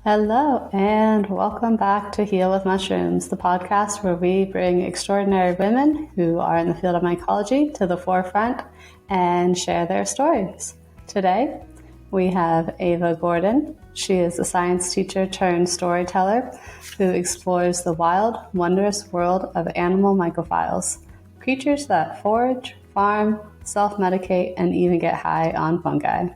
Hello, and welcome back to Heal with Mushrooms, the podcast where we bring extraordinary women who are in the field of mycology to the forefront and share their stories. Today, we have Eva Gordon. She is a science teacher turned storyteller who explores the wild, wondrous world of animal mycophiles, creatures that forage, farm, self-medicate, and even get high on fungi.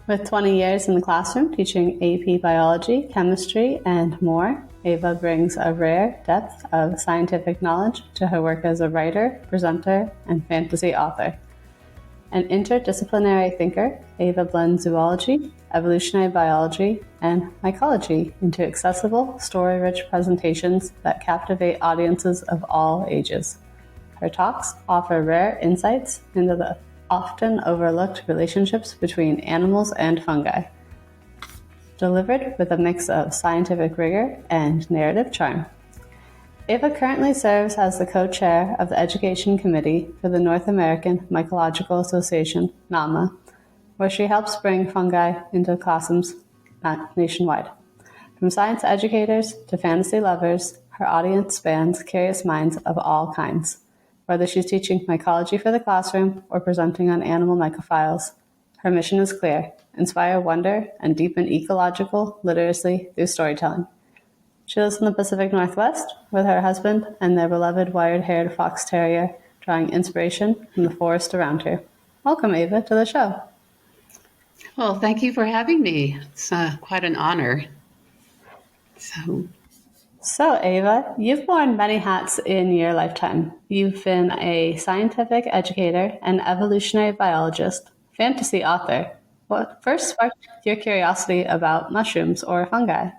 With 20 years in the classroom teaching AP biology, chemistry, and more, Eva brings a rare depth of scientific knowledge to her work as a writer, presenter, and fantasy author. An interdisciplinary thinker, Eva blends zoology, evolutionary biology, and mycology into accessible, story-rich presentations that captivate audiences of all ages. Her talks offer rare insights into the often overlooked relationships between animals and fungi, delivered with a mix of scientific rigor and narrative charm. Eva currently serves as the co-chair of the Education Committee for the North American Mycological Association, NAMA, where she helps bring fungi into classrooms nationwide. From science educators to fantasy lovers, her audience spans curious minds of all kinds. Whether she's teaching mycology for the classroom or presenting on animal mycophiles, her mission is clear: inspire wonder and deepen ecological literacy through storytelling. She lives in the Pacific Northwest with her husband and their beloved wire-haired fox terrier, drawing inspiration from the forest around her. Welcome, Eva, to the show. Well, thank you for having me. It's quite an honor. So, Eva, you've worn many hats in your lifetime. You've been a scientific educator, an evolutionary biologist, fantasy author. What first sparked your curiosity about mushrooms or fungi?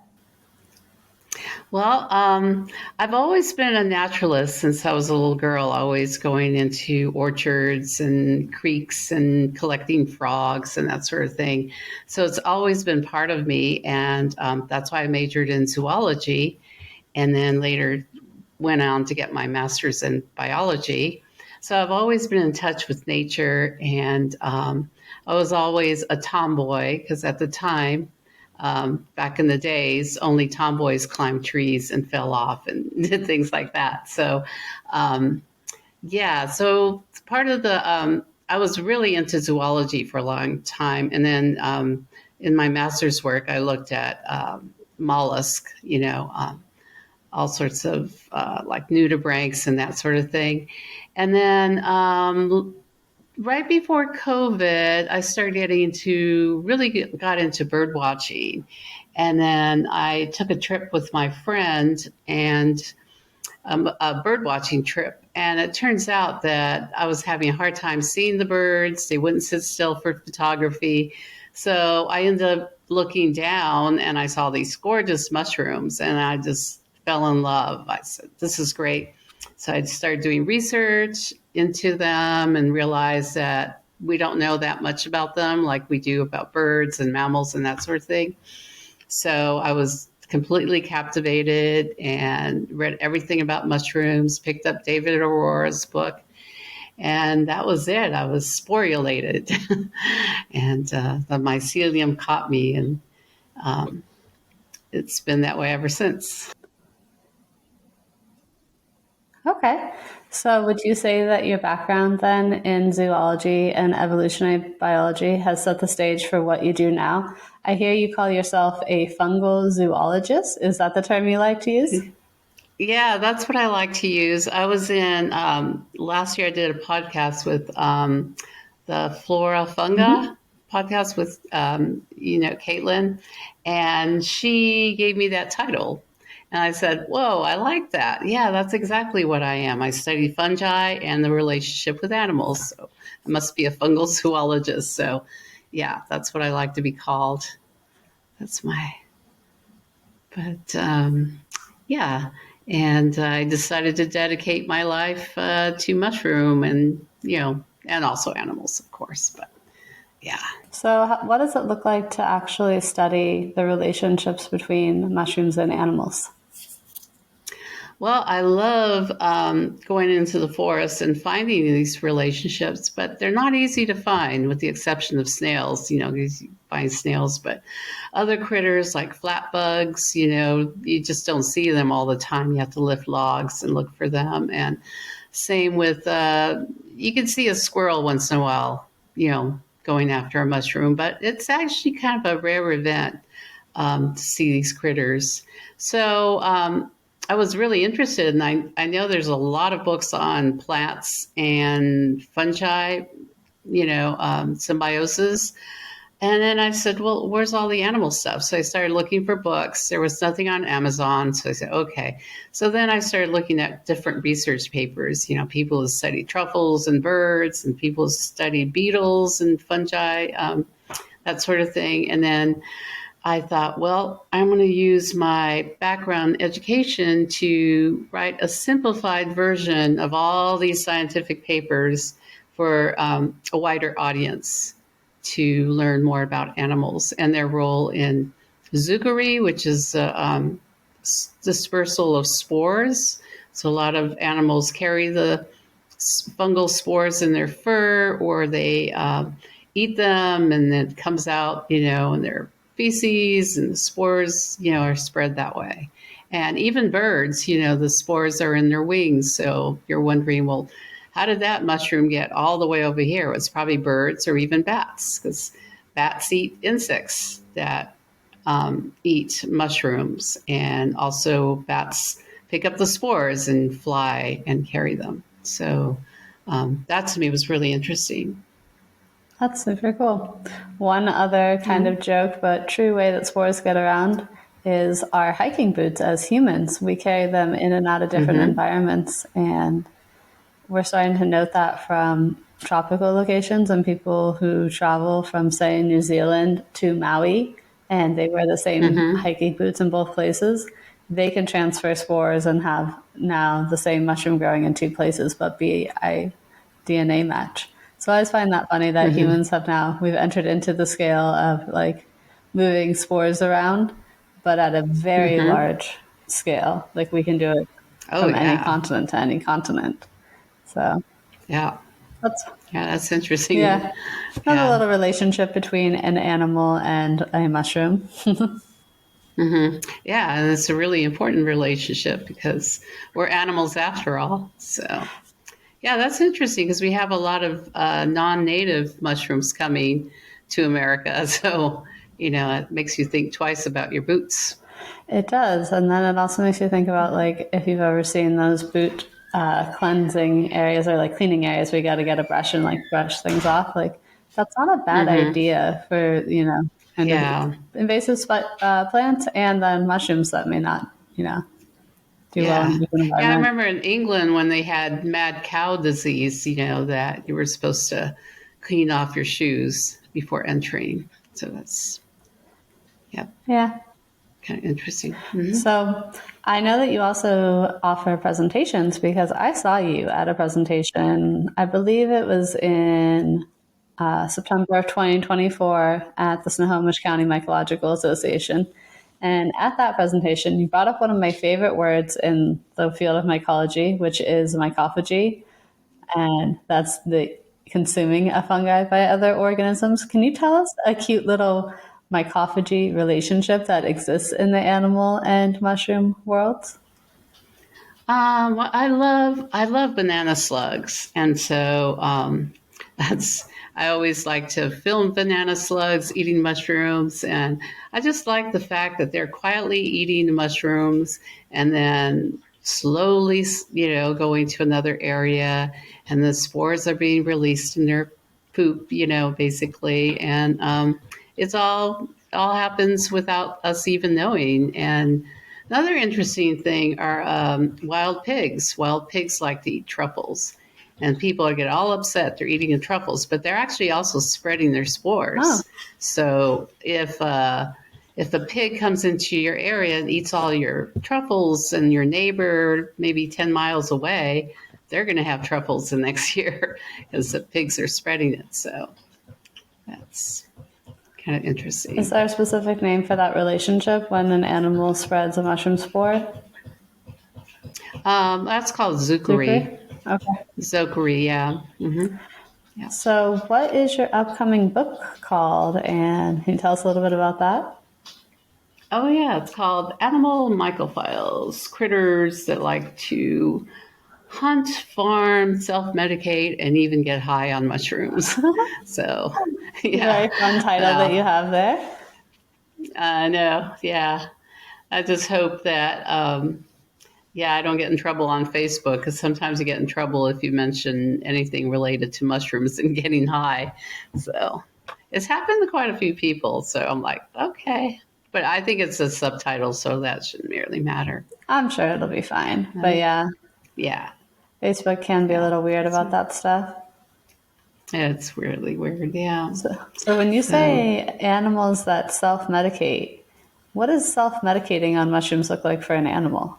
Well, I've always been a naturalist since I was a little girl, always going into orchards and creeks and collecting frogs and that sort of thing. So it's always been part of me, and that's why I majored in zoology and then later went on to get my master's in biology. So I've always been in touch with nature, and I was always a tomboy because at the time, back in the days, only tomboys climbed trees and fell off and did things like that. So, so part of I was really into zoology for a long time. And then in my master's work, I looked at mollusk, all sorts of like nudibranchs and that sort of thing. And then right before COVID, I started got into bird watching. And then I took a trip with my friend and a bird watching trip. And it turns out that I was having a hard time seeing the birds. They wouldn't sit still for photography. So I ended up looking down and I saw these gorgeous mushrooms and I just fell in love. I said, this is great. So I started doing research into them and realized that we don't know that much about them like we do about birds and mammals and that sort of thing. So I was completely captivated and read everything about mushrooms, picked up David Aurora's book, and that was it. I was sporulated, and the mycelium caught me, and it's been that way ever since. Okay. So would you say that your background then in zoology and evolutionary biology has set the stage for what you do now? I hear you call yourself a fungal zoologist. Is that the term you like to use? Yeah, that's what I like to use. I was in, last year I did a podcast with the Flora Funga podcast with, Caitlin, and she gave me that title. And I said, whoa, I like that. Yeah, that's exactly what I am. I study fungi and the relationship with animals. So I must be a fungal zoologist. So yeah, that's what I like to be called. Yeah. And I decided to dedicate my life to mushroom and, and also animals, of course. But yeah. So what does it look like to actually study the relationships between mushrooms and animals? Well, I love going into the forest and finding these relationships, but they're not easy to find, with the exception of snails. You find snails, but other critters like flat bugs, you just don't see them all the time. You have to lift logs and look for them. And same with, you can see a squirrel once in a while, going after a mushroom, but it's actually kind of a rare event to see these critters. So I was really interested, and I know there's a lot of books on plants and fungi, symbiosis. And then I said, well, where's all the animal stuff? So I started looking for books. There was nothing on Amazon. So I said, okay. So then I started looking at different research papers, people who study truffles and birds, and people who study beetles and fungi, that sort of thing. And then I thought, well, I'm going to use my background in education to write a simplified version of all these scientific papers for a wider audience to learn more about animals and their role in zookery, which is dispersal of spores. So a lot of animals carry the fungal spores in their fur, or they eat them, and then it comes out, in their feces, and the spores, are spread that way. And even birds, the spores are in their wings. So you're wondering, well, how did that mushroom get all the way over here? It's probably birds or even bats, because bats eat insects that eat mushrooms. And also bats pick up the spores and fly and carry them. So that to me was really interesting. That's super cool. One other kind of joke but true way that spores get around is our hiking boots as humans. We carry them in and out of different environments, and we're starting to note that from tropical locations and people who travel from, say, New Zealand to Maui, and they wear the same hiking boots in both places. They can transfer spores and have now the same mushroom growing in two places, but be a DNA match. So I always find that funny that humans we've entered into the scale of like moving spores around, but at a very large scale. Like we can do it from any continent to any continent. So yeah, that's that's interesting. another little relationship between an animal and a mushroom. Yeah, and it's a really important relationship because we're animals after all. So yeah, that's interesting because we have a lot of non-native mushrooms coming to America. So, it makes you think twice about your boots. It does. And then it also makes you think about, like, if you've ever seen those boot cleansing areas or like cleaning areas where you got to get a brush and like brush things off. Like, that's not a bad idea for, kind of invasive plants and then mushrooms that may not, do well in different environments. Yeah, I remember in England when they had mad cow disease, that you were supposed to clean off your shoes before entering. So that's, yeah, kind of interesting. So I know that you also offer presentations because I saw you at a presentation. I believe it was in September of 2024 at the Snohomish County Mycological Association. And at that presentation, you brought up one of my favorite words in the field of mycology, which is mycophagy. And that's the consuming a fungi by other organisms. Can you tell us a cute little mycophagy relationship that exists in the animal and mushroom worlds? Well, I love banana slugs, and so that's I always like to film banana slugs eating mushrooms, and I just like the fact that they're quietly eating the mushrooms and then slowly, going to another area, and the spores are being released in their poop, basically, and it's all happens without us even knowing. And another interesting thing are wild pigs. Wild pigs like to eat truffles, and people get all upset they're eating the truffles, but they're actually also spreading their spores. Oh. So if a pig comes into your area and eats all your truffles, and your neighbor maybe 10 miles away, they're going to have truffles the next year because the pigs are spreading it. So that's kind of interesting. Is there a specific name for that relationship when an animal spreads a mushroom spore? That's called Zuccheri? Zuccheri. Okay. Zuccheri, yeah. Yeah. So, what is your upcoming book called? And can you tell us a little bit about that? Oh, yeah, it's called Animal Mycophiles, critters that like to hunt, farm, self-medicate, and even get high on mushrooms. So, Very yeah, fun title that you well, have there. I know, yeah. I just hope that, yeah, I don't get in trouble on Facebook because sometimes you get in trouble if you mention anything related to mushrooms and getting high. So it's happened to quite a few people. So I'm like, okay. But I think it's a subtitle, so that shouldn't really matter. I'm sure it'll be fine. But Um, yeah, yeah, Facebook can be a yeah. little weird about that stuff. It's really weird. Yeah. So when you So, say animals that self-medicate, what does self-medicating on mushrooms look like for an animal?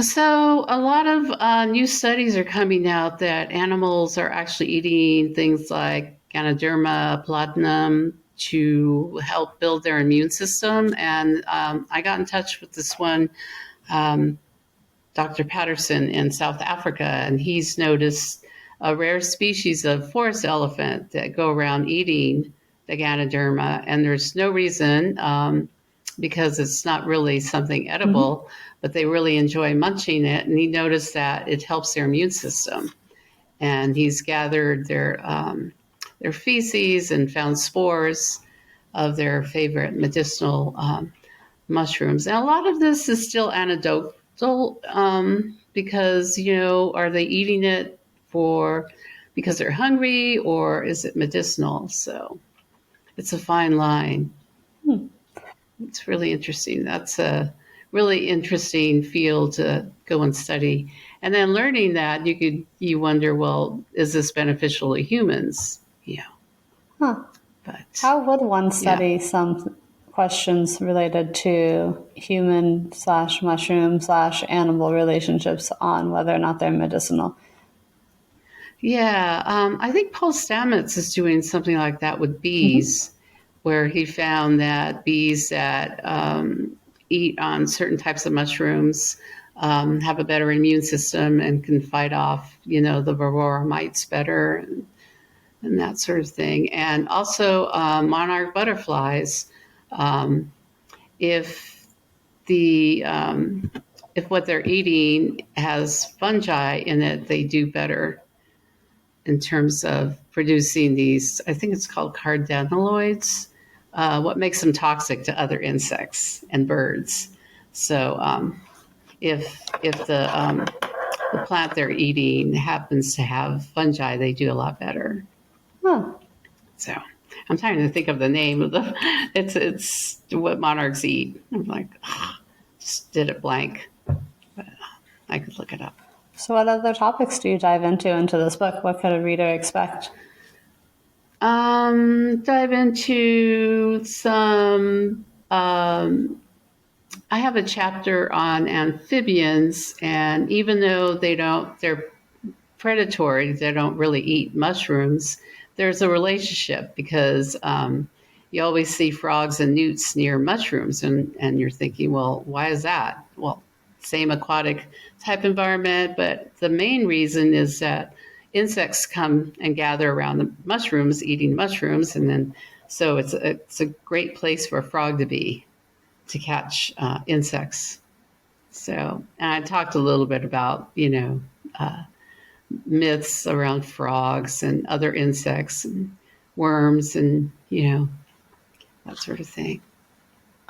so a lot of new studies are coming out that animals are actually eating things like Ganoderma, platinum to help build their immune system. And I got in touch with this one, um, Dr. Patterson in South Africa, and he's noticed a rare species of forest elephant that go around eating the Ganoderma. And there's no reason, because it's not really something Mm-hmm. edible, but they really enjoy munching it. And he noticed that it helps their immune system. And he's gathered their feces and found spores of their favorite medicinal mushrooms. And a lot of this is still anecdotal, because, are they eating it for because they're hungry, or is it medicinal? So it's a fine line. It's really interesting. That's a really interesting field to go and study. And then learning that, you wonder, well, is this beneficial to humans? Yeah, Huh. but How would one yeah. study some questions related to human slash mushroom slash animal relationships on whether or not they're medicinal? Yeah, I think Paul Stamets is doing something like that with Mm-hmm. bees, where he found that bees that eat on certain types of mushrooms have a better immune system and can fight off, the varroa mites better, and that sort of thing. And also monarch butterflies, um, if the if what they're eating has fungi in it, they do better in terms of producing these, I think it's called cardanoids, what makes them toxic to other insects and birds. So if the plant they're eating happens to have fungi, they do a lot better. Huh. So I'm trying to think of the name of the. It's what monarchs eat. I'm like, just did it blank, but I could look it up. So, what other topics do you dive into this book? What could a reader expect? Dive into some. I have a chapter on amphibians, and even though they're predatory, they don't really eat mushrooms. There's a relationship because you always see frogs and newts near mushrooms, and you're thinking, well, why is that? Well, same aquatic type environment, but the main reason is that insects come and gather around the mushrooms, eating mushrooms, and then so it's a great place for a frog to be to catch insects. So, and I talked a little bit about myths around frogs and other insects and worms and that sort of thing.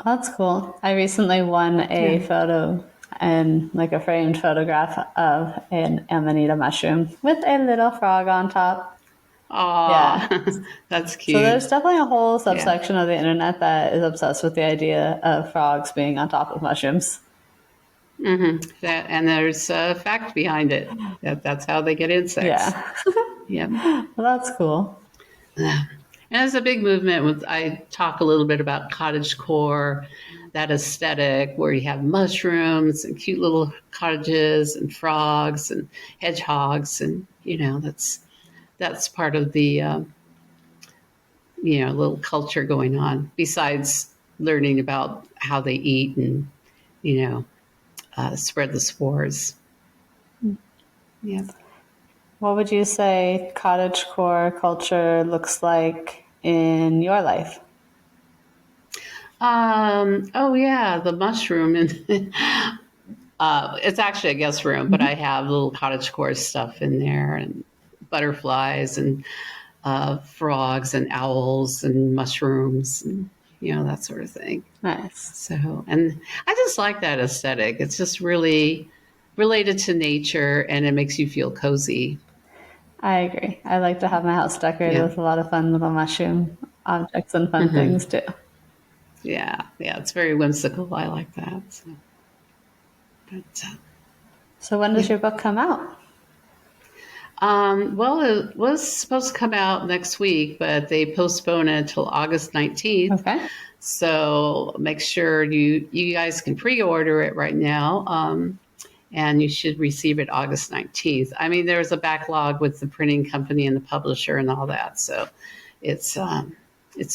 That's cool. I recently won a Yeah. photo and like a framed photograph of an amanita mushroom with a little frog on top. Yeah. Aw, that's So there's cute. definitely a whole Yeah. subsection of the internet that is obsessed with the idea of frogs being on top of mushrooms. That, and there's a fact behind it that's how they get insects. Yeah. Yeah. Well, that's cool. And there's a big movement with, I talk a little bit about cottage core, that aesthetic where you have mushrooms and cute little cottages and frogs and hedgehogs, and that's part of the little culture going on. Besides learning about how they eat and you know spread the spores. Yeah. What would you say cottagecore culture looks like in your life? Oh yeah, the mushroom and it's actually a guest room, but I have little cottagecore stuff in there and butterflies and frogs and owls and mushrooms and that sort of thing. Nice. So, and I just like that aesthetic. It's just really related to nature and it makes you feel cozy. I agree. I like to have my house decorated Yeah. with a lot of fun little mushroom objects and fun things too. Yeah. Yeah. It's very whimsical. I like that. So, but, So when does your book come out? well, it was supposed to come out next week, but they postponed it until August 19th. Okay. So make sure you guys can pre-order it right now. And you should receive it August 19th. I mean, there's a backlog with the printing company and the publisher and all that. So it's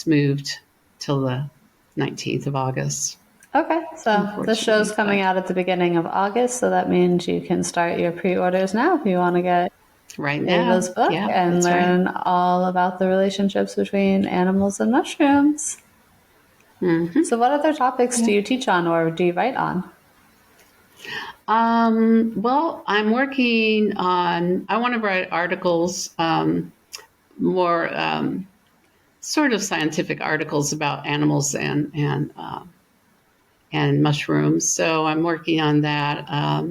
moved till the 19th of August. Okay, so the show's coming out at the beginning of August, so that means you can start your pre-orders now if you want to get right now Eva's book and learn all about the relationships between animals and mushrooms. Mm-hmm. So what other topics do you teach on or do you write on? Well, I'm working on, I want to write articles, more sort of scientific articles about animals and mushrooms. So I'm working on that.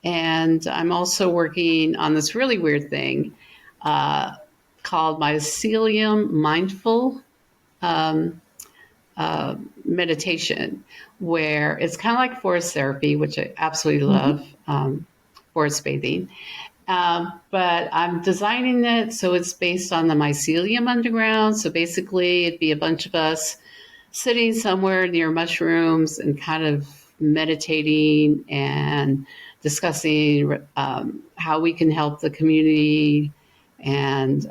And I'm also working on this really weird thing called mycelium mindful meditation, where it's kind of like forest therapy, which I absolutely love, forest bathing. But I'm designing it so it's based on the mycelium underground. So basically, it'd be a bunch of us sitting somewhere near mushrooms and kind of meditating and discussing how we can help the community and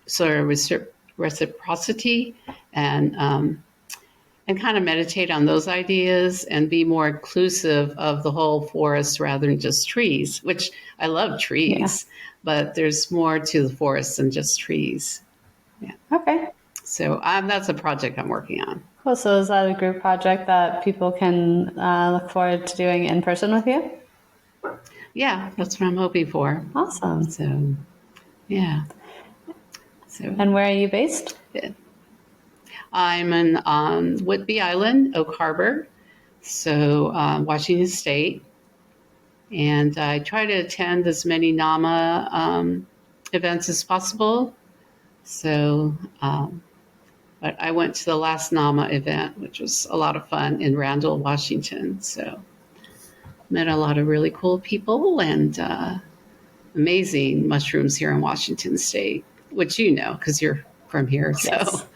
sort of reciprocity and kind of meditate on those ideas and be more inclusive of the whole forest rather than just trees, which I love trees, but there's more to the forest than just trees. Yeah. Okay. So that's a project I'm working on. Cool. So is that a group project that people can look forward to doing in person with you? Yeah, that's what I'm hoping for. Awesome. So, yeah. So, and where are you based? Yeah. I'm in Whidbey Island, Oak Harbor, so Washington State. And I try to attend as many NAMA events as possible. So, but I went to the last NAMA event, which was a lot of fun in Randall, Washington. So met a lot of really cool people and amazing mushrooms here in Washington State, which you know because you're from here. So, yes.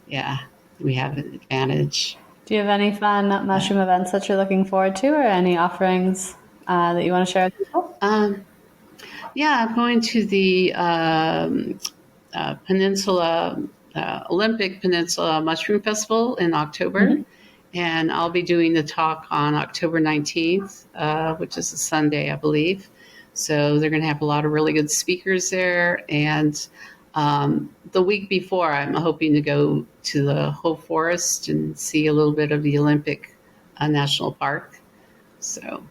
Yeah, we have an advantage. Do you have any fun mushroom events that you're looking forward to or any offerings that you want to share with people? Yeah, I'm going to the Olympic Peninsula Mushroom Festival in October. And I'll be doing the talk on October 19th, which is a Sunday, I believe. So they're going to have a lot of really good speakers there. And the week before, I'm hoping to go to the Hope Forest and see a little bit of the Olympic National Park. So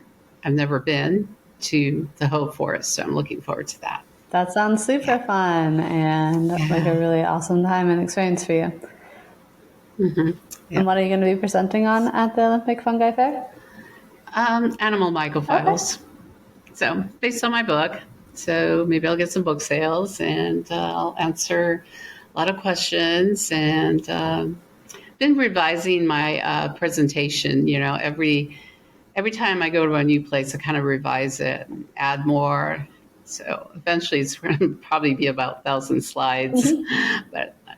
I've never been to the Hope Forest, so I'm looking forward to that. That sounds super fun and like a really awesome time and experience for you. And what are you going to be presenting on at the Olympic Fungi Fair? Animal mycophiles. Okay. So based on my book. So maybe I'll get some book sales and I'll answer a lot of questions and been revising my presentation. You know, every time I go to a new place, I kind of revise it and add more. So eventually it's going to probably be about 1,000 slides, but I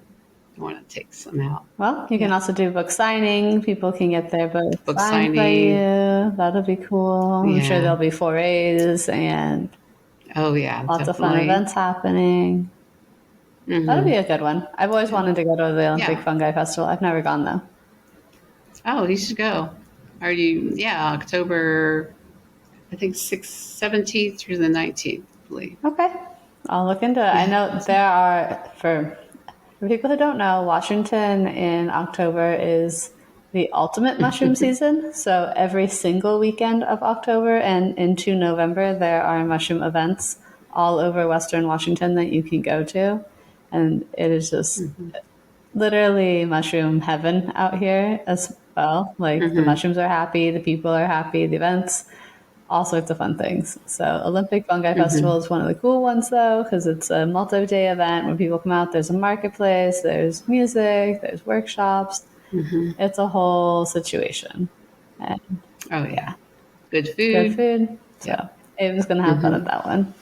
want to take some out. Well, you can also do book signing. People can get their book signed by you. That'll be cool. I'm sure there'll be forays and lots of fun events happening. That'll be a good one. I've always wanted to go to the Olympic Fungi Festival. I've never gone though. Oh, you should go. Are you? Yeah, October, I think 17th through the 19th, I believe. Okay. I'll look into it. I Yeah. know there are, for people who don't know, Washington in October is the ultimate mushroom season. So every single weekend of October and into November, there are mushroom events all over Western Washington that you can go to. And it is just Mm-hmm. literally mushroom heaven out here as well. Like the Mm-hmm. mushrooms are happy, the people are happy, the events, all sorts of fun things. So Olympic Fungi Festival Mm-hmm. is one of the cool ones though, because it's a multi-day event when people come out. There's a marketplace, there's music, there's workshops. Mm-hmm. It's a whole situation. And Oh, yeah. yeah, Good good food. food. Yeah. So Ava's going to have fun Mm-hmm. at that one.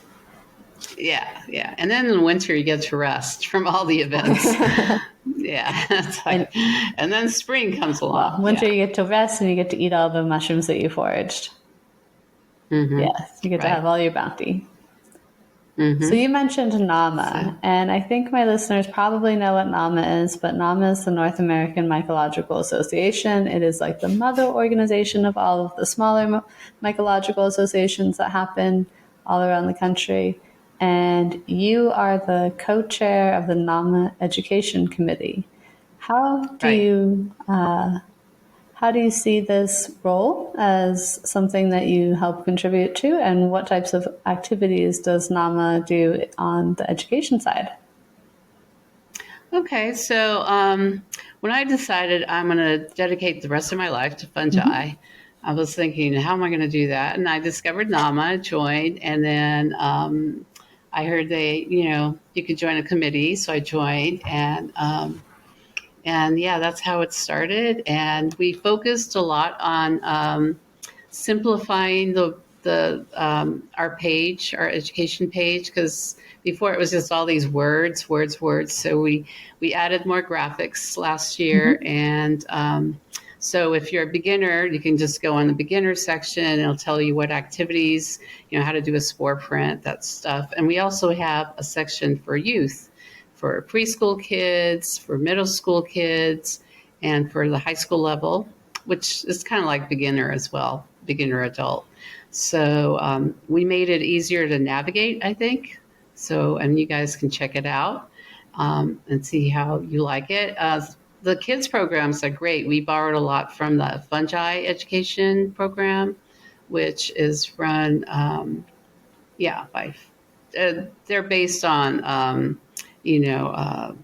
Yeah. Yeah. And then in winter, you get to rest from all the events. Yeah. It's And like, and then spring comes well, along. winter Yeah. you get to rest and you get to eat all the mushrooms that you foraged. Mm-hmm. Yes, you get to Right. have all your bounty. So Mm-hmm. you mentioned So, NAMA, and I think my listeners probably know what NAMA is, but NAMA is the North American Mycological Association. It is like the mother organization of all of the smaller mycological associations that happen all around the country. And you are the co-chair of the NAMA Education Committee. How do right. you how do you see this role as something that you help contribute to, and what types of activities does NAMA do on the education side? Okay, so when I decided I'm going to dedicate the rest of my life to Mm-hmm. fungi, I was thinking, how am I going to do that? And I discovered NAMA, joined, and then I heard you could join a committee, so I joined, and yeah, that's how it started. And we focused a lot on simplifying the our page, our education page, because before it was just all these words, words, words. So we added more graphics last year, Mm-hmm. and so if you're a beginner, you can just go on the beginner section. And it'll tell you what activities, how to do a spore print, that stuff. And we also have a section for youth, for preschool kids, for middle school kids, and for the high school level, which is kind of like beginner as well, beginner adult. So we made it easier to navigate, I think. So, and you guys can check it out and see how you like it. The kids programs are great. We borrowed a lot from the Fungi education program, which is run, by. They're based on, you know, uh,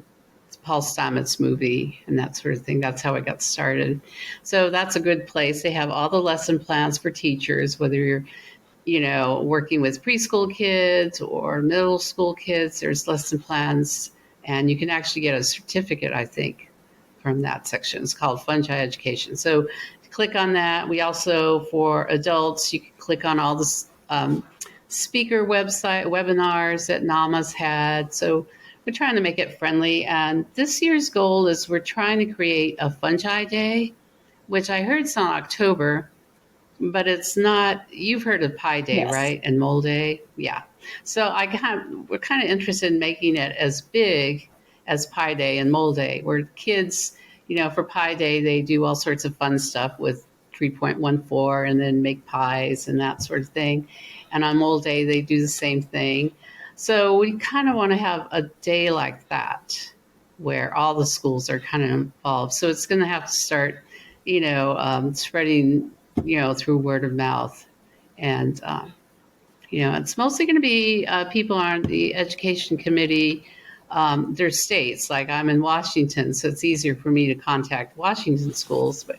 Paul Stamets movie and that sort of thing. That's how it got started. So that's a good place. They have all the lesson plans for teachers, whether you're, working with preschool kids or middle school kids. There's lesson plans, and you can actually get a certificate, I think, from that section. It's called Fungi Education. So click on that. We also, for adults, you can click on all the speaker webinars that NAMA's had. So we're trying to make it friendly. And this year's goal is we're trying to create a Fungi Day, which I heard is on October, but it's not. You've heard of Pi Day, Yes. right? And Mole Day, yeah. So we're kind of interested in making it as big as Pi Day and Mole Day, where kids, for Pi Day they do all sorts of fun stuff with 3.14 and then make pies and that sort of thing. And on Mole Day they do the same thing. So we kind of want to have a day like that where all the schools are kind of involved. So it's going to have to start, spreading, through word of mouth. And, it's mostly going to be people on the education committee. There's states, like I'm in Washington, so it's easier for me to contact Washington schools. But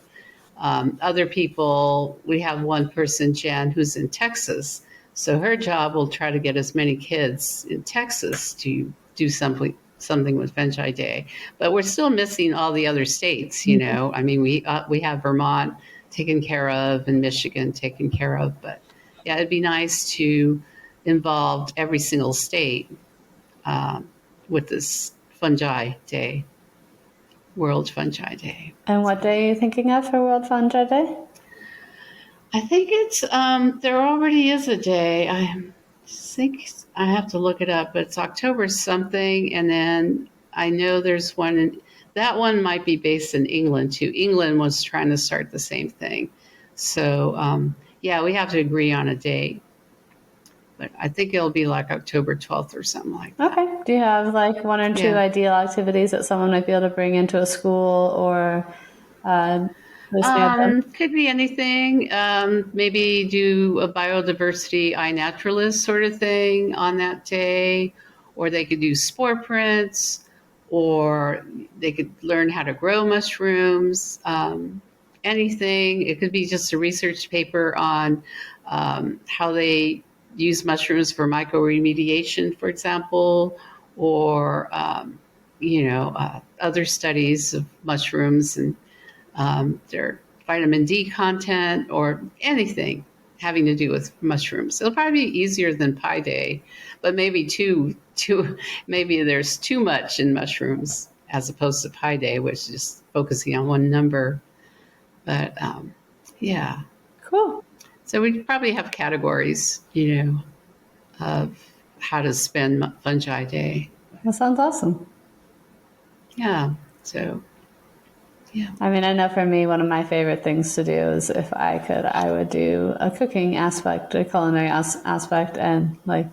other people, we have one person, Jen, who's in Texas. So her job will try to get as many kids in Texas to do something with Fungi Day. But we're still missing all the other states, I mean, we have Vermont taken care of and Michigan taken care of. But yeah, it'd be nice to involve every single state um, with this Fungi Day, World Fungi Day. And what day are you thinking of for World Fungi Day? I think it's there already is a day. I think I have to look it up, but it's October something, and then I know there's one. That one might be based in England too. England was trying to start the same thing, So, yeah, we have to agree on a date. But I think it'll be like October 12th or something like that. Okay. Do you have like one or two Yeah. ideal activities that someone might be able to bring into a school or listening at them? Could be anything. Maybe do a biodiversity iNaturalist sort of thing on that day, or they could do spore prints, or they could learn how to grow mushrooms. Anything. It could be just a research paper on how they use mushrooms for mycoremediation, for example, or other studies of mushrooms and their vitamin D content or anything having to do with mushrooms. It'll probably be easier than Pi Day, but maybe maybe there's too much in mushrooms as opposed to Pi Day, which is just focusing on one number. But yeah, Cool. so we probably have categories, of how to spend Fungi Day. That sounds awesome. Yeah, so yeah. I mean, I know for me, one of my favorite things to do is if I could, I would do a cooking aspect, a culinary aspect, and like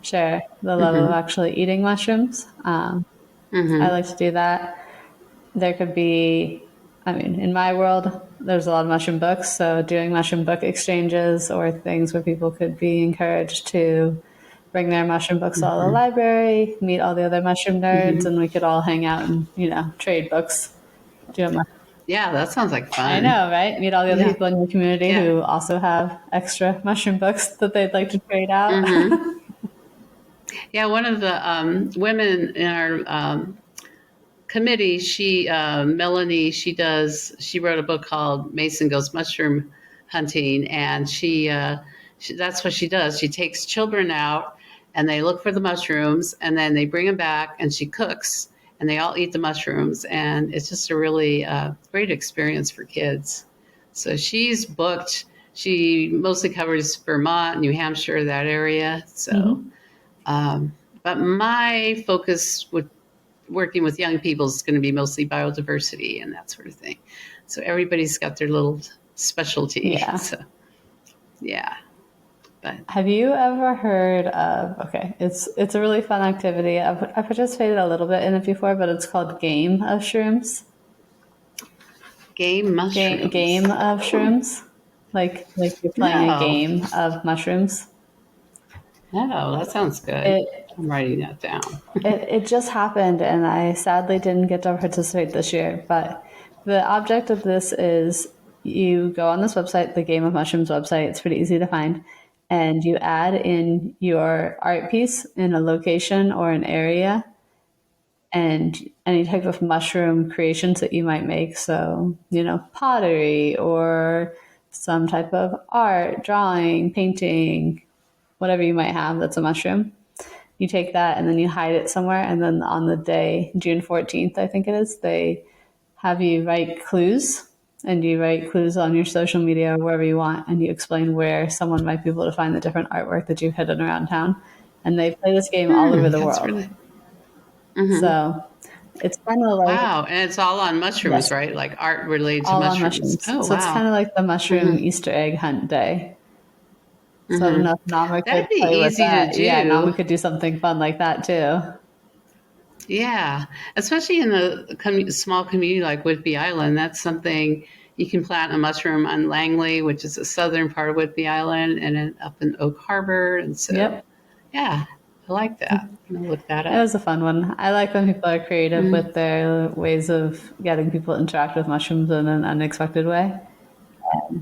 share the love of actually eating mushrooms. I like to do that. There could be, I mean, in my world, there's a lot of mushroom books, so doing mushroom book exchanges or things where people could be encouraged to bring their mushroom books to the library, meet all the other mushroom nerds, and we could all hang out and, trade books. Yeah, that sounds like fun. I know, right? Meet all the other Yeah. people in your community Yeah. who also have extra mushroom books that they'd like to trade out. Yeah, one of the women in our committee, Melanie, she wrote a book called Mason Goes Mushroom Hunting, and that's what she does. She takes children out and they look for the mushrooms and then they bring them back and she cooks and they all eat the mushrooms, and it's just a really great experience for kids. So she's booked. She mostly covers Vermont, New Hampshire, that area. So, but my focus with working with young people is going to be mostly biodiversity and that sort of thing. So everybody's got their little specialty. Yeah. So, yeah. But Have you ever heard of, okay, it's a really fun activity. I've participated a little bit in it before, but it's called Game of Shrooms. game mushrooms. Game of Shrooms. Like you're playing a game of mushrooms. No, that sounds good. I'm writing that down. It just happened, and I sadly didn't get to participate this year. But the object of this is you go on this website, the Game of Mushrooms website. It's pretty easy to find. And you add in your art piece in a location or an area and any type of mushroom creations that you might make. So, pottery or some type of art, drawing, painting, whatever you might have that's a mushroom. You take that and then you hide it somewhere. And then on the day, June 14th, I think it is, they have you write clues. And you write clues on your social media or wherever you want. And you explain where someone might be able to find the different artwork that you've hidden around town. And they play this game all over the world. Really... So it's kind of like... Wow. And it's all on mushrooms, right? Like art related to mushrooms. Oh, so wow. It's kind of like the mushroom Easter egg hunt day. So I don't know if Nama could play with that. To do. Yeah, Nama could do something fun like that too. Yeah, especially in a small community like Whidbey Island, that's something you can plant a mushroom on Langley, which is the southern part of Whidbey Island, and then up in Oak Harbor. And so, yeah, I like that. I'm going to look that up. It was a fun one. I like when people are creative with their ways of getting people to interact with mushrooms in an unexpected way.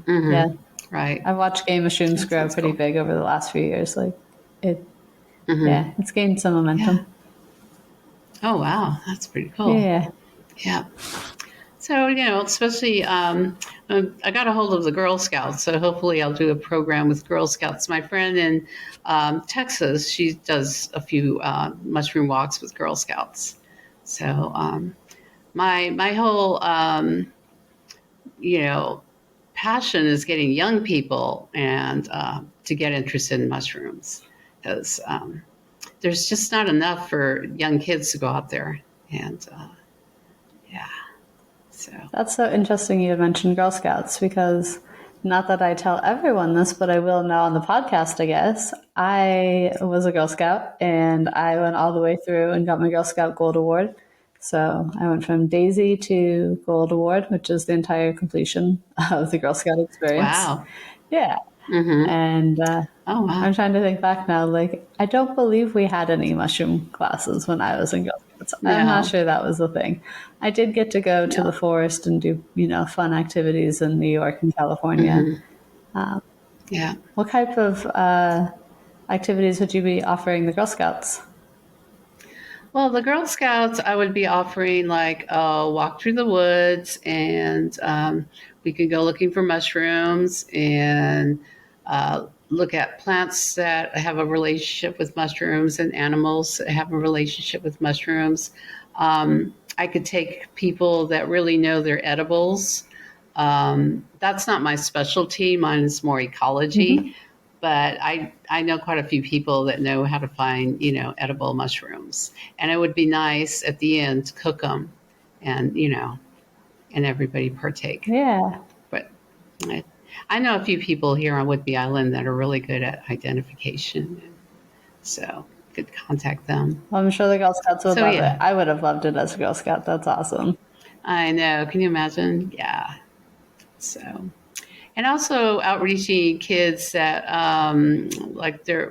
Yeah. Right. I've watched Game of Shrooms grow pretty big over the last few years. Like it's gained some momentum. Yeah. Oh, wow. That's pretty cool. Yeah. Yeah. So, especially I got a hold of the Girl Scouts, so hopefully I'll do a program with Girl Scouts. My friend in Texas, she does a few mushroom walks with Girl Scouts. So my whole, passion is getting young people and to get interested in mushrooms, because there's just not enough for young kids to go out there. And so that's so interesting you mentioned Girl Scouts, because not that I tell everyone this, but I will now on the podcast, I guess. I was a Girl Scout, and I went all the way through and got my Girl Scout Gold Award. So I went from Daisy to Gold Award, which is the entire completion of the Girl Scout experience. Wow. Yeah. Mm-hmm. And Oh, wow. I'm trying to think back now. Like, I don't believe we had any mushroom classes when I was in Girl Scouts. I'm not No. sure that was a thing. I did get to go to the No. forest and do, fun activities in New York and California. Yeah. What type of activities would you be offering the Girl Scouts? Well, the Girl Scouts, I would be offering like a walk through the woods, and we could go looking for mushrooms and look at plants that have a relationship with mushrooms and animals that have a relationship with mushrooms. I could take people that really know their edibles. That's not my specialty. Mine is more ecology. But I know quite a few people that know how to find, edible mushrooms. And it would be nice at the end to cook them and, and everybody partake. Yeah. But I know a few people here on Whidbey Island that are really good at identification. So could contact them. Well, I'm sure the Girl Scouts would love Yeah. it. I would have loved it as a Girl Scout. That's awesome. I know. Can you imagine? Yeah. So, and also outreaching kids that,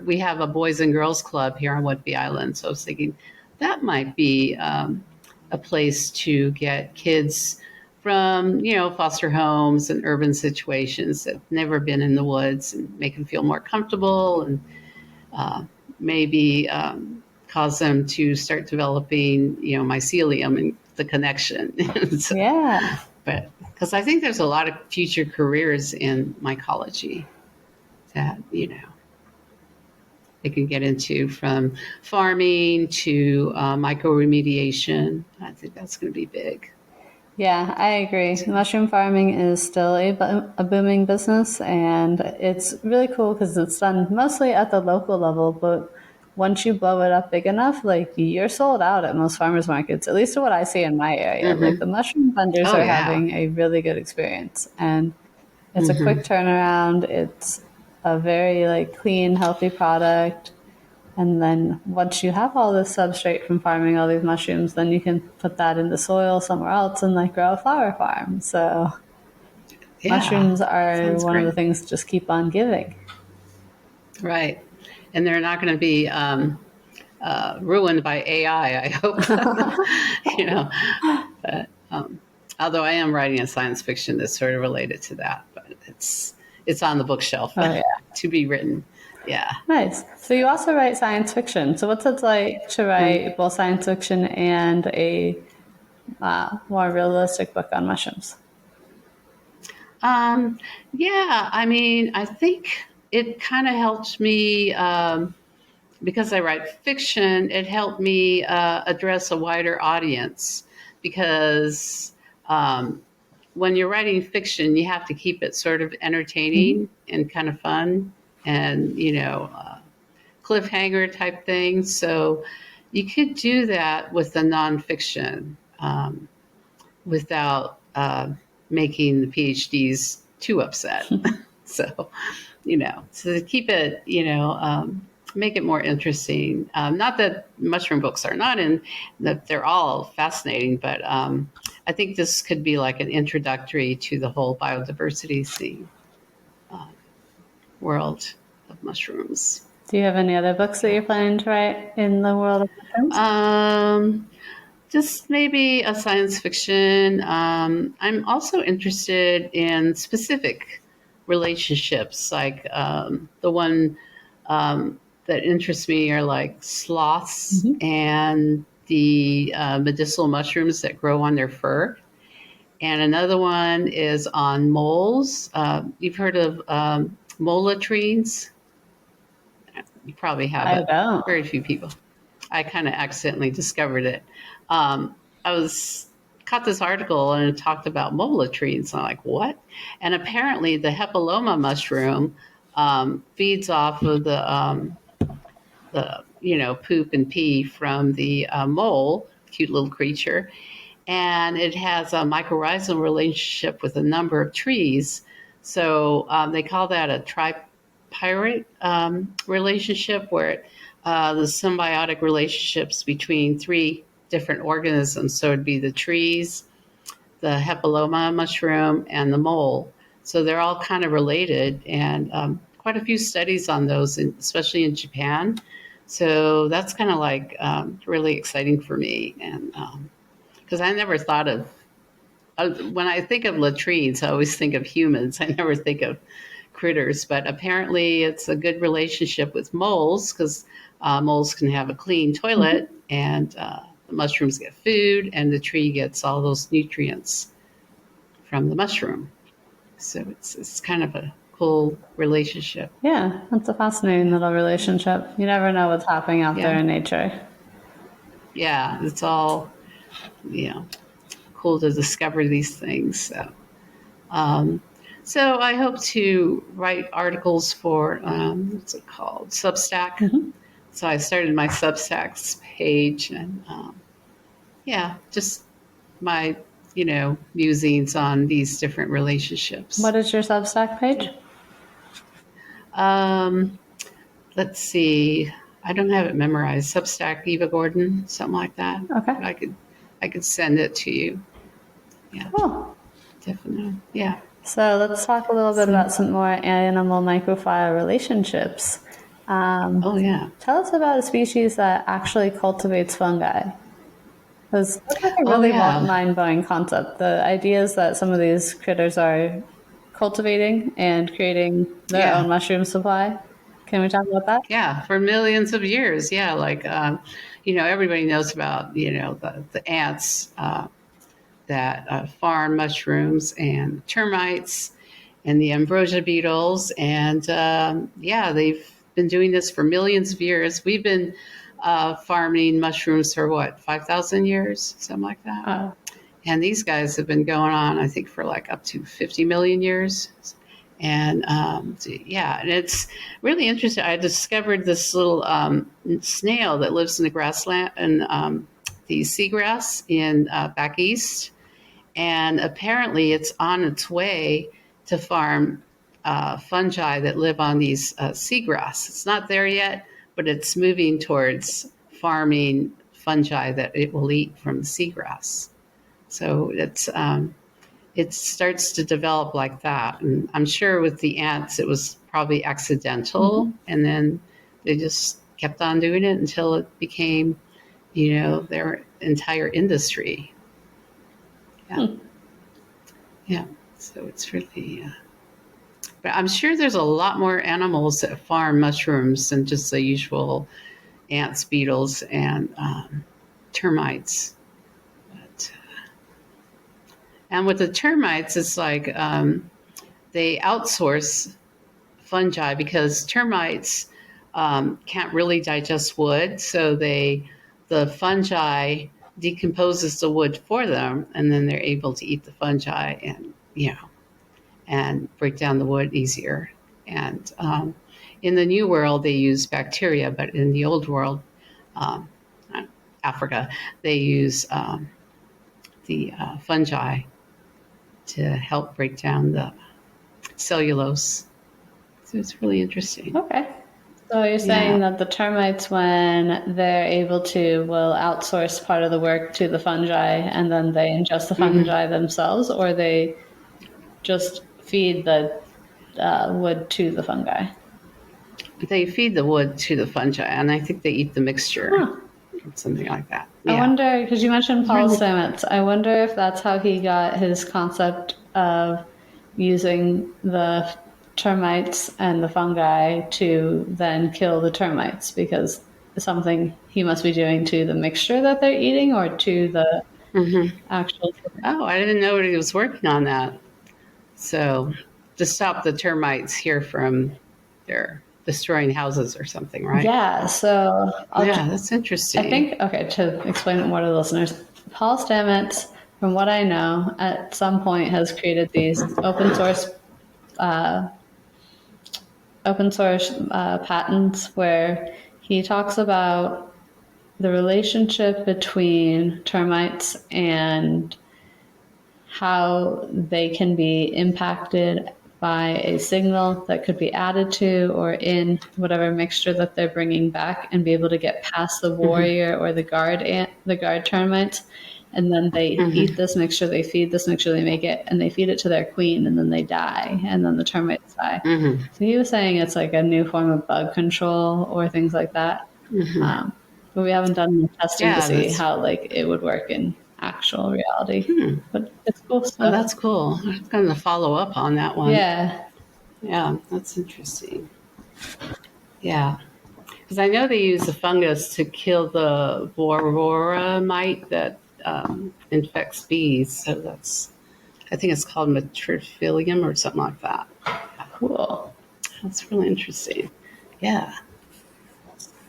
we have a Boys and Girls Club here on Whidbey Island. So I was thinking that might be a place to get kids from, foster homes and urban situations that have never been in the woods and make them feel more comfortable and maybe cause them to start developing, mycelium and the connection. So, yeah. But because I think there's a lot of future careers in mycology that, they can get into, from farming to mycoremediation. I think that's going to be big. Yeah, I agree. Mushroom farming is still a booming business, and it's really cool because it's done mostly at the local level, but once you blow it up big enough, like, you're sold out at most farmers markets, at least what I see in my area. Like, the mushroom vendors are having a really good experience, and it's a quick turnaround. It's a very clean, healthy product. And then once you have all this substrate from farming all these mushrooms, then you can put that in the soil somewhere else and grow a flower farm. So mushrooms are one of the things to just keep on giving. Right. And they're not going to be ruined by AI, I hope. But although I am writing a science fiction that's sort of related to that, but it's on the bookshelf to be written. Yeah. Nice. So you also write science fiction. So what's it like to write both science fiction and a more realistic book on mushrooms? Yeah, I mean, I think it kind of helped me, because I write fiction, it helped me address a wider audience, because when you're writing fiction, you have to keep it sort of entertaining and kind of fun and, cliffhanger type things. So you could do that with the nonfiction without making the PhDs too upset. So, to keep it, make it more interesting. Not that mushroom books are not that they're all fascinating, but I think this could be like an introductory to the whole biodiversity scene, world of mushrooms. Do you have any other books that you're planning to write in the world of mushrooms? Just maybe a science fiction. I'm also interested in specific relationships, like the one that interests me are like sloths and the medicinal mushrooms that grow on their fur. And another one is on moles. You've heard of mole latrines? You probably haven't. I don't. Very few people. I kind of accidentally discovered it. I caught this article and it talked about mole latrines. And I'm like, what? And apparently the hepaloma mushroom feeds off of the poop and pee from the mole, cute little creature. And it has a mycorrhizal relationship with a number of trees. So they call that a tripartite relationship, where the symbiotic relationships between three different organisms. So it'd be the trees, the Hepaloma mushroom, and the mole. So they're all kind of related, and quite a few studies on those, especially in Japan. So that's kind of like really exciting for me, and because I never thought of when I think of latrines, I always think of humans. I never think of critters, but apparently it's a good relationship with moles, because moles can have a clean toilet, and the mushrooms get food, and the tree gets all those nutrients from the mushroom. So it's kind of a cool relationship. Yeah, that's a fascinating little relationship. You never know what's happening out there Yeah. in nature. Yeah, it's all, cool to discover these things. So I hope to write articles for, what's it called? Substack. So I started my Substacks page, and just my, musings on these different relationships. What is your Substack page? Let's see. I don't have it memorized. Substack Eva Gordon, something like that. Okay. But I could send it to you. Yeah. Cool. Definitely. Yeah. So let's talk a little bit about some more animal mycophile relationships. Oh yeah. Tell us about a species that actually cultivates fungi. Because that's like a Oh, really yeah. mind-blowing concept. The ideas that some of these critters are cultivating and creating their Yeah. own mushroom supply. Can we talk about that? Yeah, for millions of years. Yeah, like everybody knows about the ants that farm mushrooms, and termites, and the ambrosia beetles, and they've been doing this for millions of years. We've been farming mushrooms for what, 5,000 years, something like that. And these guys have been going on, I think, for like up to 50 million years. And and it's really interesting. I discovered this little snail that lives in the grassland and the seagrass in back east, and apparently it's on its way to farm fungi that live on these seagrass. It's not there yet, but it's moving towards farming fungi that it will eat from the seagrass. So it starts to develop like that. And I'm sure with the ants, it was probably accidental. And then they just kept on doing it until it became, their entire industry. Yeah. Yeah. So it's really, but I'm sure there's a lot more animals that farm mushrooms than just the usual ants, beetles, and termites. And with the termites, it's like they outsource fungi, because termites can't really digest wood. So the fungi decomposes the wood for them, and then they're able to eat the fungi and break down the wood easier. And in the new world, they use bacteria, but in the old world, Africa, they use the fungi to help break down the cellulose. So it's really interesting. Okay. So you're saying that the termites, when they're able to, will outsource part of the work to the fungi, and then they ingest the fungi themselves, or they just feed the wood to the fungi? They feed the wood to the fungi, and I think they eat the mixture, something like that. Yeah. I wonder, because you mentioned Paul Stamets, I wonder if that's how he got his concept of using the termites and the fungi to then kill the termites, because something he must be doing to the mixture that they're eating, or to the actual. Oh, I didn't know he was working on that. So to stop the termites here from their destroying houses or something, right? Yeah, so that's interesting. I think, okay, to explain it more to the listeners, Paul Stamets, from what I know, at some point has created these open source patents where he talks about the relationship between termites and how they can be impacted by a signal that could be added to or in whatever mixture that they're bringing back, and be able to get past the warrior or the guard termites. And then they eat this mixture, they feed this mixture, they make it, and they feed it to their queen, and then they die, and then the termites die. So he was saying it's like a new form of bug control or things like that. But we haven't done the testing to see how like it would work in actual reality. But it's cool stuff. Oh, that's cool. I'm going to follow up on that one. Yeah. Yeah, that's interesting. Yeah. Because I know they use the fungus to kill the Vorora mite that infects bees. So I think it's called Metriphilium or something like that. Cool. That's really interesting. Yeah.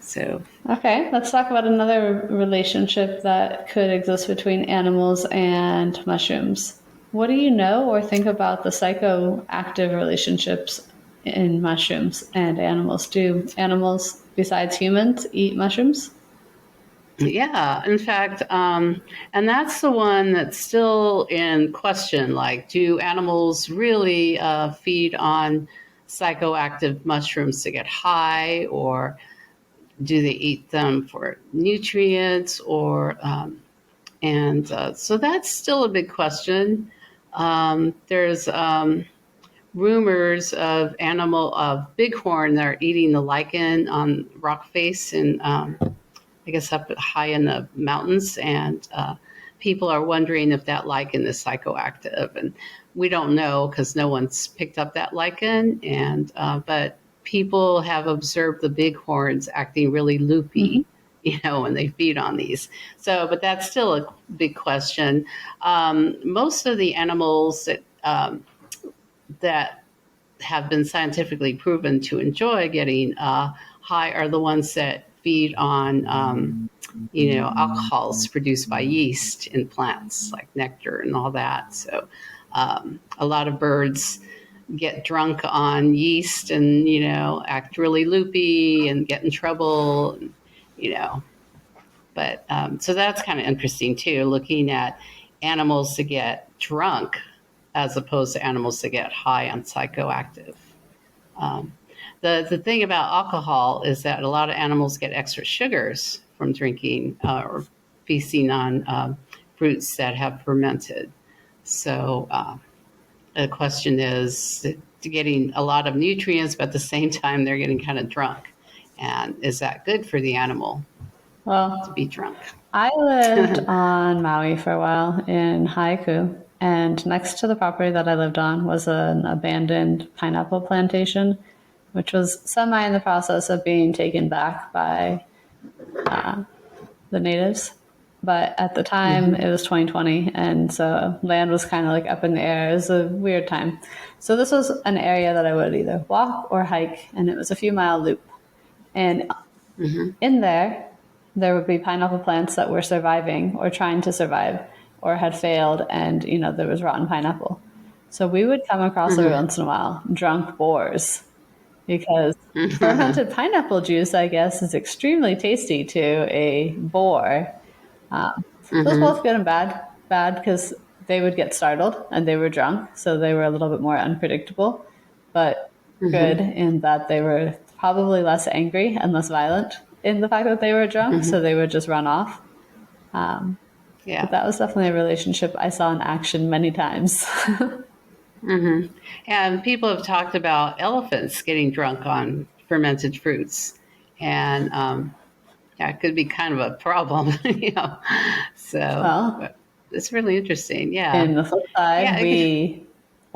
So, okay, let's talk about another relationship that could exist between animals and mushrooms. What do you know or think about the psychoactive relationships in mushrooms and animals? Do animals, besides humans, eat mushrooms? yeah, in fact, and that's the one that's still in question. Like, do animals really feed on psychoactive mushrooms to get high, or do they eat them for nutrients, or so that's still a big question. There's rumors of bighorn that are eating the lichen on rock face, and I guess up high in the mountains, and people are wondering if that lichen is psychoactive, and we don't know because no one's picked up that lichen, and but people have observed the bighorns acting really loopy, when they feed on these. So, but that's still a big question. Most of the animals that have been scientifically proven to enjoy getting high are the ones that feed on, alcohols produced by yeast in plants, like nectar and all that. So, a lot of birds get drunk on yeast and, act really loopy and get in trouble, and, But so that's kind of interesting too, looking at animals to get drunk as opposed to animals to get high on psychoactive. The thing about alcohol is that a lot of animals get extra sugars from drinking or feasting on fruits that have fermented. So the question is getting a lot of nutrients, but at the same time they're getting kind of drunk. And is that good for the animal to be drunk? I lived on Maui for a while in Haiku, and next to the property that I lived on was an abandoned pineapple plantation, which was semi in the process of being taken back by the natives. But at the time, it was 2020, and so land was kind of like up in the air. It was a weird time. So this was an area that I would either walk or hike, and it was a few mile loop. And in there would be pineapple plants that were surviving or trying to survive or had failed, and, there was rotten pineapple. So we would come across every once in a while drunk boars, because fermented pineapple juice, I guess, is extremely tasty to a boar. It was both good and bad. Bad because they would get startled and they were drunk, so they were a little bit more unpredictable, but good in that they were probably less angry and less violent in the fact that they were drunk, so they would just run off. But that was definitely a relationship I saw in action many times. And people have talked about elephants getting drunk on fermented fruits, and it could be kind of a problem, So it's really interesting. Yeah. In the flip side,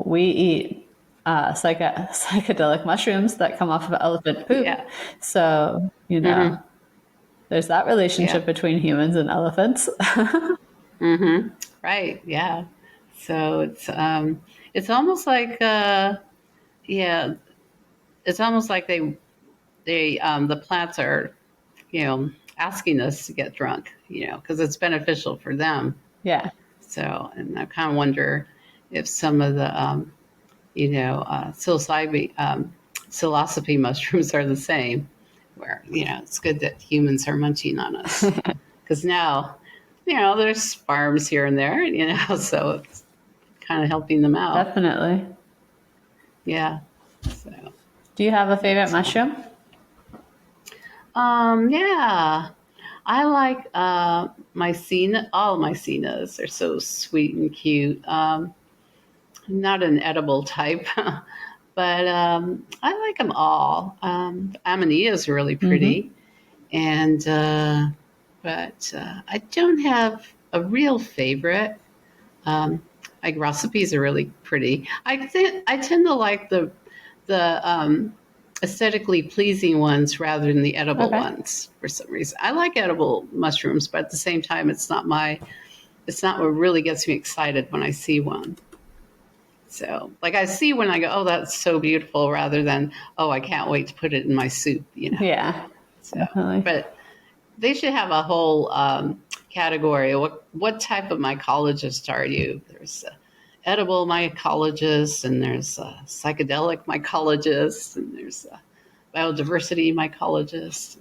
we eat psychedelic mushrooms that come off of elephant poop. Yeah. So there's that relationship between humans and elephants. Right. Yeah. So it's almost like it's almost like they the plants are asking us to get drunk, because it's beneficial for them. Yeah. So, and I kind of wonder if some of the psilocybin mushrooms are the same, where it's good that humans are munching on us, because now there's farms here and there, so it's kind of helping them out. Definitely. Yeah. So, Do you have a favorite mushroom? yeah. I like mycena. All mycenas are so sweet and cute. Not an edible type, but I like them all. Amanita is really Mm-hmm. pretty, and but I don't have a real favorite. Um, like recipes are really pretty. I tend to like the aesthetically pleasing ones rather than the edible Okay. ones for some reason. I like edible mushrooms, but at the same time, it's not what really gets me excited when I see one. So, like I see when I go, oh, that's so beautiful, rather than, oh, I can't wait to put it in my soup, you know. Yeah, So, definitely. but they should have a whole category. What type of mycologist are you? There's a edible mycologist, and there's a psychedelic mycologist, and there's a biodiversity mycologist.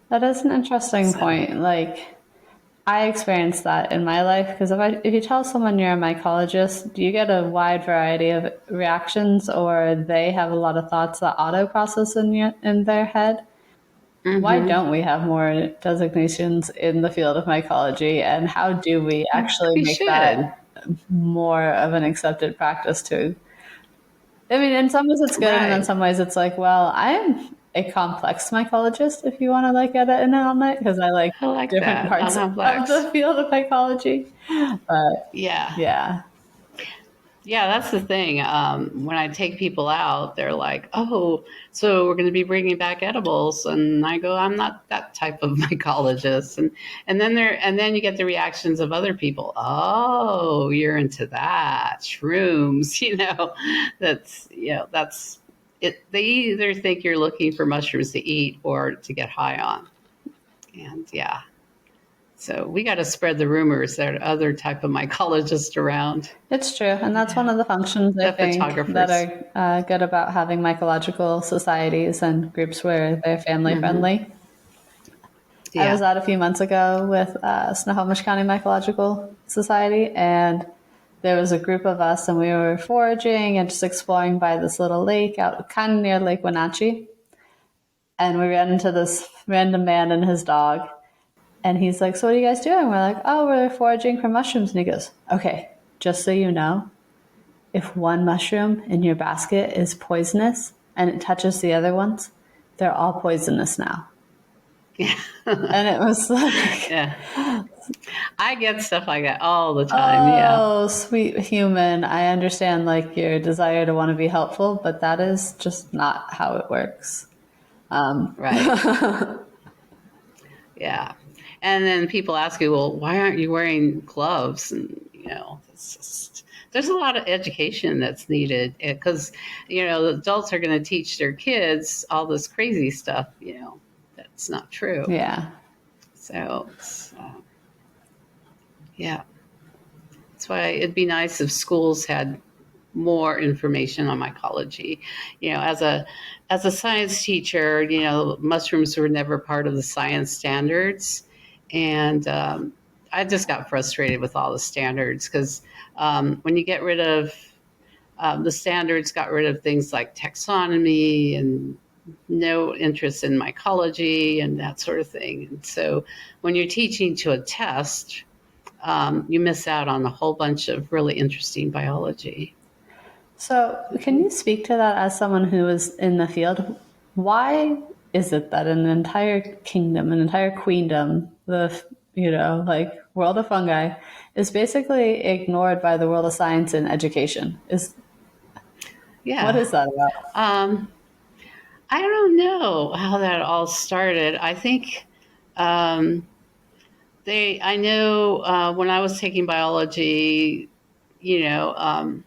That is an interesting So, point. Like, I experienced that in my life because if you tell someone you're a mycologist, you get a wide variety of reactions, or they have a lot of thoughts that auto process in their head. Why mm-hmm. don't we have more designations in the field of mycology, and how do we actually We make should. that more of an accepted practice too? I mean, in some ways it's good, and in Right. some ways it's like, well, I'm a complex mycologist if you want to like edit in on it, because I like I like different that. parts of Complex. the field of mycology. But Yeah. yeah, Yeah, that's the thing. When I take people out, they're like, "Oh, so we're going to be bringing back edibles," and I go, "I'm not that type of mycologist." And then you get the reactions of other people. Oh, you're into that shrooms, that's it. They either think you're looking for mushrooms to eat or to get high on, and yeah. So we got to spread the rumors. There are other type of mycologists around. it's true. And that's one Yeah, of the functions I the think that photographers. are good about having mycological societies and groups where they're family Hmm. friendly. I was Yeah. out a few months ago with Snohomish County Mycological Society, and there was a group of us, and we were foraging and just exploring by this little lake out kind of near Lake Wenatchee. And we ran into this random man and his dog. And he's like, "So, what are you guys doing?" We're like, "Oh, we're foraging for mushrooms." And he goes, "Okay, just so you know, if one mushroom in your basket is poisonous and it touches the other ones, they're all poisonous now." Yeah. And it was like, Yeah. I get stuff like that all the time. Yeah. oh, sweet human. I understand like your desire to want to be helpful, but that is just not how it works. Right. Yeah. And then people ask you, well, why aren't you wearing gloves? And, it's just, there's a lot of education that's needed because, the adults are going to teach their kids all this crazy stuff, that's not true. Yeah. So, yeah. That's why it'd be nice if schools had more information on mycology. As a science teacher, mushrooms were never part of the science standards, and I just got frustrated with all the standards because when you get rid of the standards, got rid of things like taxonomy and no interest in mycology and that sort of thing. And so when you're teaching to a test, you miss out on a whole bunch of really interesting biology. So, can you speak to that as someone who is in the field? Why is it that an entire kingdom, an entire queendom, like world of fungi, is basically ignored by the world of science and education? What Yeah. is that about? Um, I don't know how that all started. I think um, I know when I was taking biology, you know, um,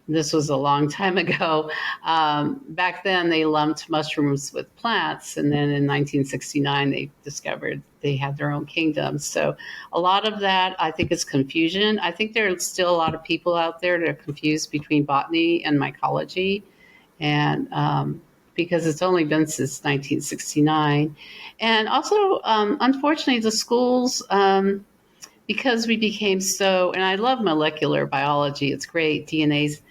this was a long time ago. Back then, they lumped mushrooms with plants, and then in 1969, they discovered they had their own kingdoms. So, a lot of that, I think, is confusion. I think there's still a lot of people out there that are confused between botany and mycology, and because it's only been since 1969, and also, unfortunately, the schools. Because we became so, and I love molecular biology, it's great, DNA's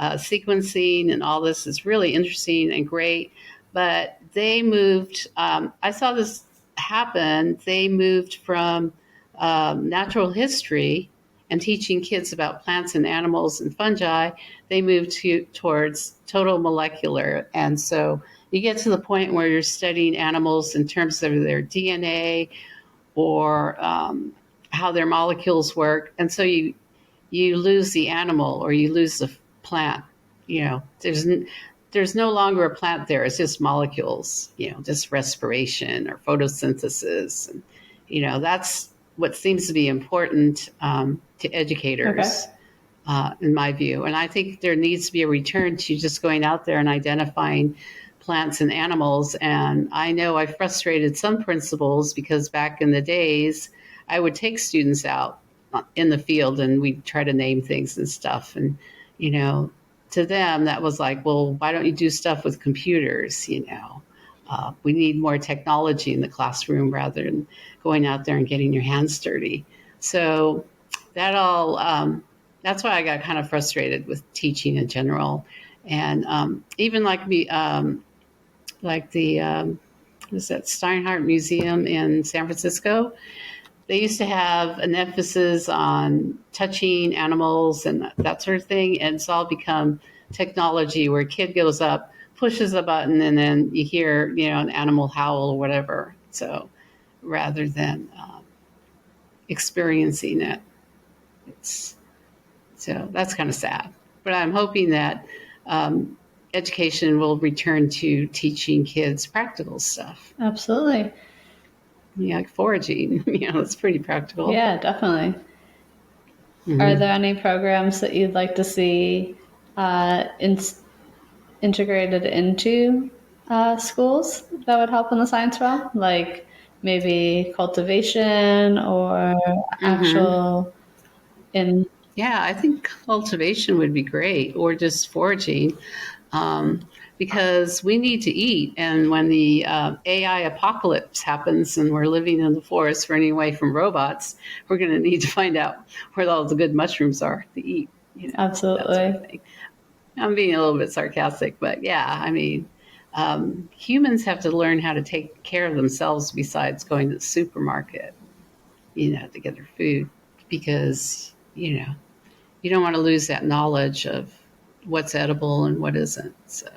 sequencing and all this is really interesting and great. But they moved, I saw this happen. They moved from natural history and teaching kids about plants and animals and fungi. They moved towards total molecular. And so you get to the point where you're studying animals in terms of their DNA or how their molecules work. And so you lose the animal or you lose the plant. There's no longer a plant there. It's just molecules, just respiration or photosynthesis. And, that's what seems to be important to educators, in my view. And I think there needs to be a return to just going out there and identifying plants and animals. And I know I frustrated some principals because back in the days, I would take students out in the field and we'd try to name things and stuff. And, to them, that was like, well, why don't you do stuff with computers? We need more technology in the classroom rather than going out there and getting your hands dirty. So that's why I got kind of frustrated with teaching in general. And even like the was that Steinhardt Museum in San Francisco, they used to have an emphasis on touching animals and that sort of thing. And it's all become technology where a kid goes up, pushes a button, and then you hear, an animal howl or whatever. So rather than experiencing it, so that's kind of sad. But I'm hoping that education will return to teaching kids practical stuff. Absolutely. Yeah, like foraging, it's pretty practical. Yeah, definitely. Mm-hmm. Are there any programs that you'd like to see integrated into schools that would help in the science realm? Like maybe cultivation or actual Yeah, I think cultivation would be great, or just foraging. Because we need to eat. And when the AI apocalypse happens and we're living in the forest running away from robots, we're going to need to find out where all the good mushrooms are to eat. Absolutely. That sort of thing. I'm being a little bit sarcastic, but yeah, I mean, humans have to learn how to take care of themselves besides going to the supermarket, to get their food, because, you don't want to lose that knowledge of what's edible and what isn't. So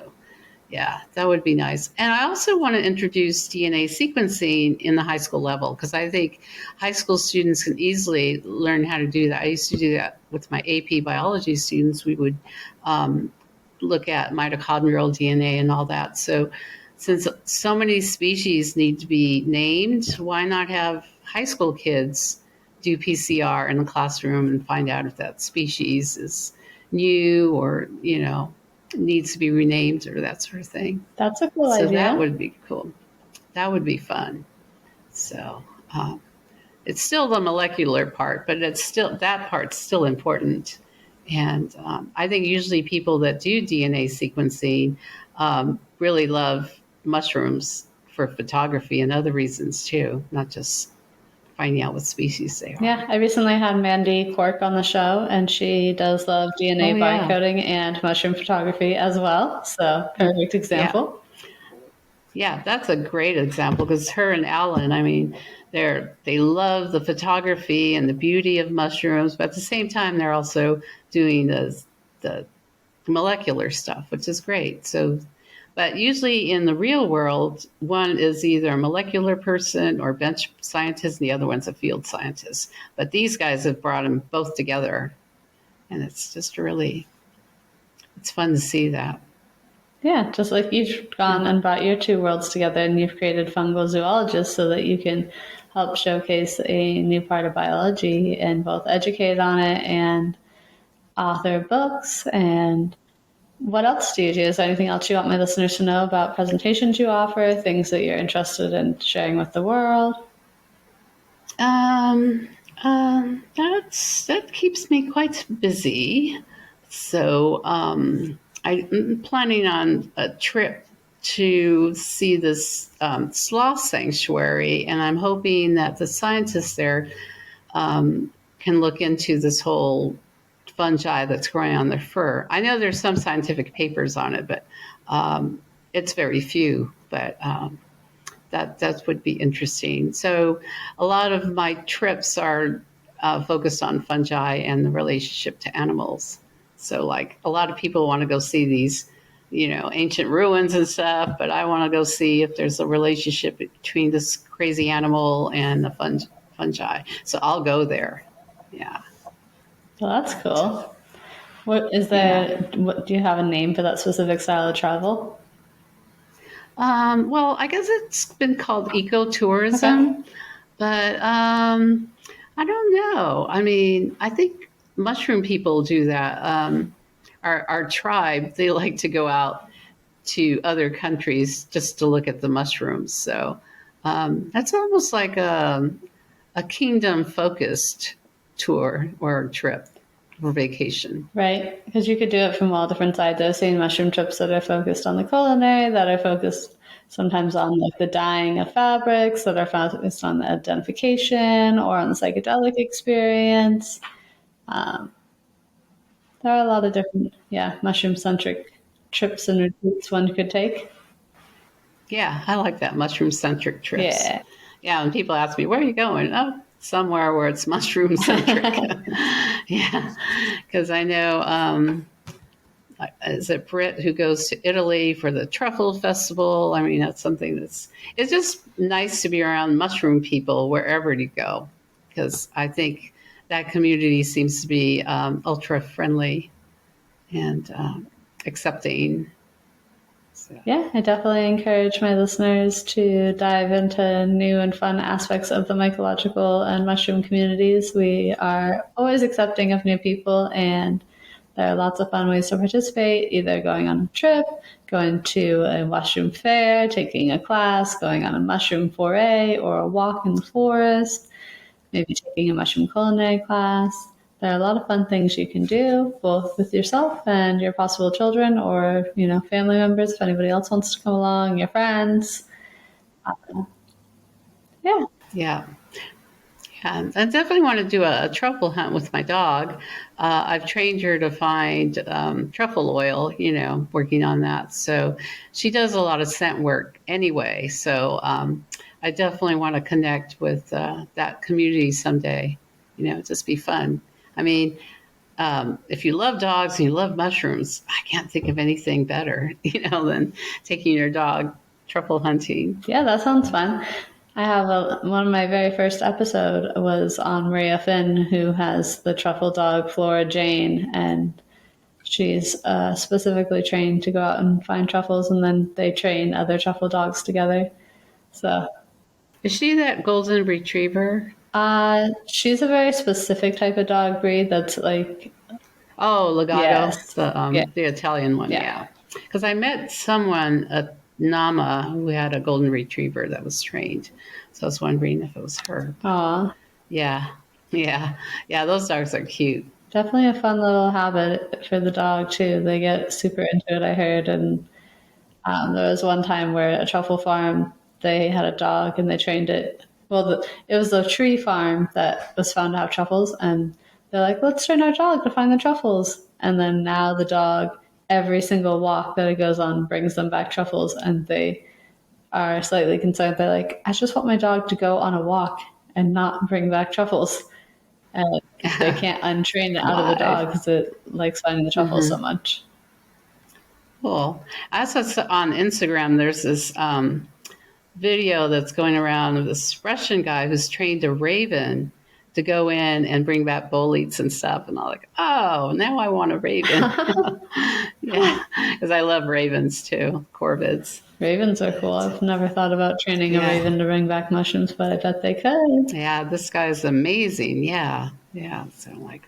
yeah, that would be nice. And I also want to introduce DNA sequencing in the high school level, because I think high school students can easily learn how to do that. I used to do that with my AP biology students. We would look at mitochondrial DNA and all that. So since so many species need to be named, why not have high school kids do PCR in the classroom and find out if that species is new or, needs to be renamed or that sort of thing. That's a cool idea. So that would be cool. That would be fun. So it's still the molecular part, but that part's still important. And I think usually people that do DNA sequencing really love mushrooms for photography and other reasons too, not just finding out what species they are. Yeah, I recently had Mandy Cork on the show, and she does love DNA barcoding and mushroom photography as well. So, perfect example. Yeah, that's a great example, because her and Alan, I mean, they love the photography and the beauty of mushrooms, but at the same time, they're also doing the molecular stuff, which is great. So, but usually in the real world, one is either a molecular person or bench scientist, and the other one's a field scientist. But these guys have brought them both together, and it's just it's fun to see that. Yeah, just like you've gone and brought your two worlds together, and you've created Fungal Zoologist so that you can help showcase a new part of biology and both educate on it and author books. And what else do you do? Is there anything else you want my listeners to know about presentations you offer, things that you're interested in sharing with the world? That keeps me quite busy. So I'm planning on a trip to see this sloth sanctuary, and I'm hoping that the scientists there can look into this whole fungi that's growing on their fur. I know there's some scientific papers on it, but it's very few. But that would be interesting. So a lot of my trips are focused on fungi and the relationship to animals. So like a lot of people want to go see these, ancient ruins and stuff, but I want to go see if there's a relationship between this crazy animal and the fungi. So I'll go there. Yeah. Well, that's cool. What is Yeah. there? What do you have a name for that specific style of travel? Well, I guess it's been called Okay. ecotourism, but I don't know. I mean, I think mushroom people do that. Our tribe, they like to go out to other countries just to look at the mushrooms. So that's almost like a kingdom focused tour or trip or vacation. Right, because you could do it from all different sides. I've seen mushroom trips that are focused on the culinary, that are focused sometimes on like the dyeing of fabrics, that are focused on the identification or on the psychedelic experience. Um, there are a lot of different, yeah, mushroom-centric trips and retreats one could take. Yeah, I like that mushroom centric trips. Yeah. Yeah, and people ask me, where are you going? Oh, somewhere where it's mushroom centric. Yeah, because I know, is it Brit who goes to Italy for the truffle festival? I mean, that's something it's just nice to be around mushroom people wherever you go, because I think that community seems to be ultra friendly and accepting. So. Yeah, I definitely encourage my listeners to dive into new and fun aspects of the mycological and mushroom communities. We are always accepting of new people, and there are lots of fun ways to participate, either going on a trip, going to a mushroom fair, taking a class, going on a mushroom foray or a walk in the forest, maybe taking a mushroom culinary class. There are a lot of fun things you can do, both with yourself and your possible children, or family members. If anybody else wants to come along, your friends. Yeah. Yeah. Yeah, I definitely want to do a truffle hunt with my dog. I've trained her to find truffle oil, working on that. So she does a lot of scent work anyway. So I definitely want to connect with that community someday. Just be fun. I mean, if you love dogs and you love mushrooms, I can't think of anything better, than taking your dog truffle hunting. Yeah, that sounds fun. I have one of my very first episode was on Maria Finn, who has the truffle dog Flora Jane, and she's specifically trained to go out and find truffles, and then they train other truffle dogs together. So, Is she that golden retriever? she's a very specific type of dog breed that's like, Oh, Legato, yes, the yeah, um, the Italian one, yeah. yeah. Because I met someone at Nama who had a golden retriever that was trained, so I was wondering if it was her. Aw, Yeah, yeah, yeah. Those dogs are cute. definitely a fun little habit for the dog too. They get super into it, I heard, and there was one time where a truffle farm, they had a dog and they trained it. Well, it was a tree farm that was found to have truffles, and they're like, let's train our dog to find the truffles. And then now the dog, every single walk that it goes on, brings them back truffles, and they are slightly concerned. They're like, I just want my dog to go on a walk and not bring back truffles. And they can't untrain it out of the Why? dog because it likes finding the truffles so much. Cool. I saw on Instagram. There's this video that's going around of this Russian guy who's trained a raven to go in and bring back boletes and stuff. And I'm like, oh, now I want a raven. Yeah, because I love ravens too, corvids. Ravens are cool. I've never thought about training a Yeah, raven to bring back mushrooms, but I bet they could. yeah, this guy's amazing. Yeah, yeah. So I'm like,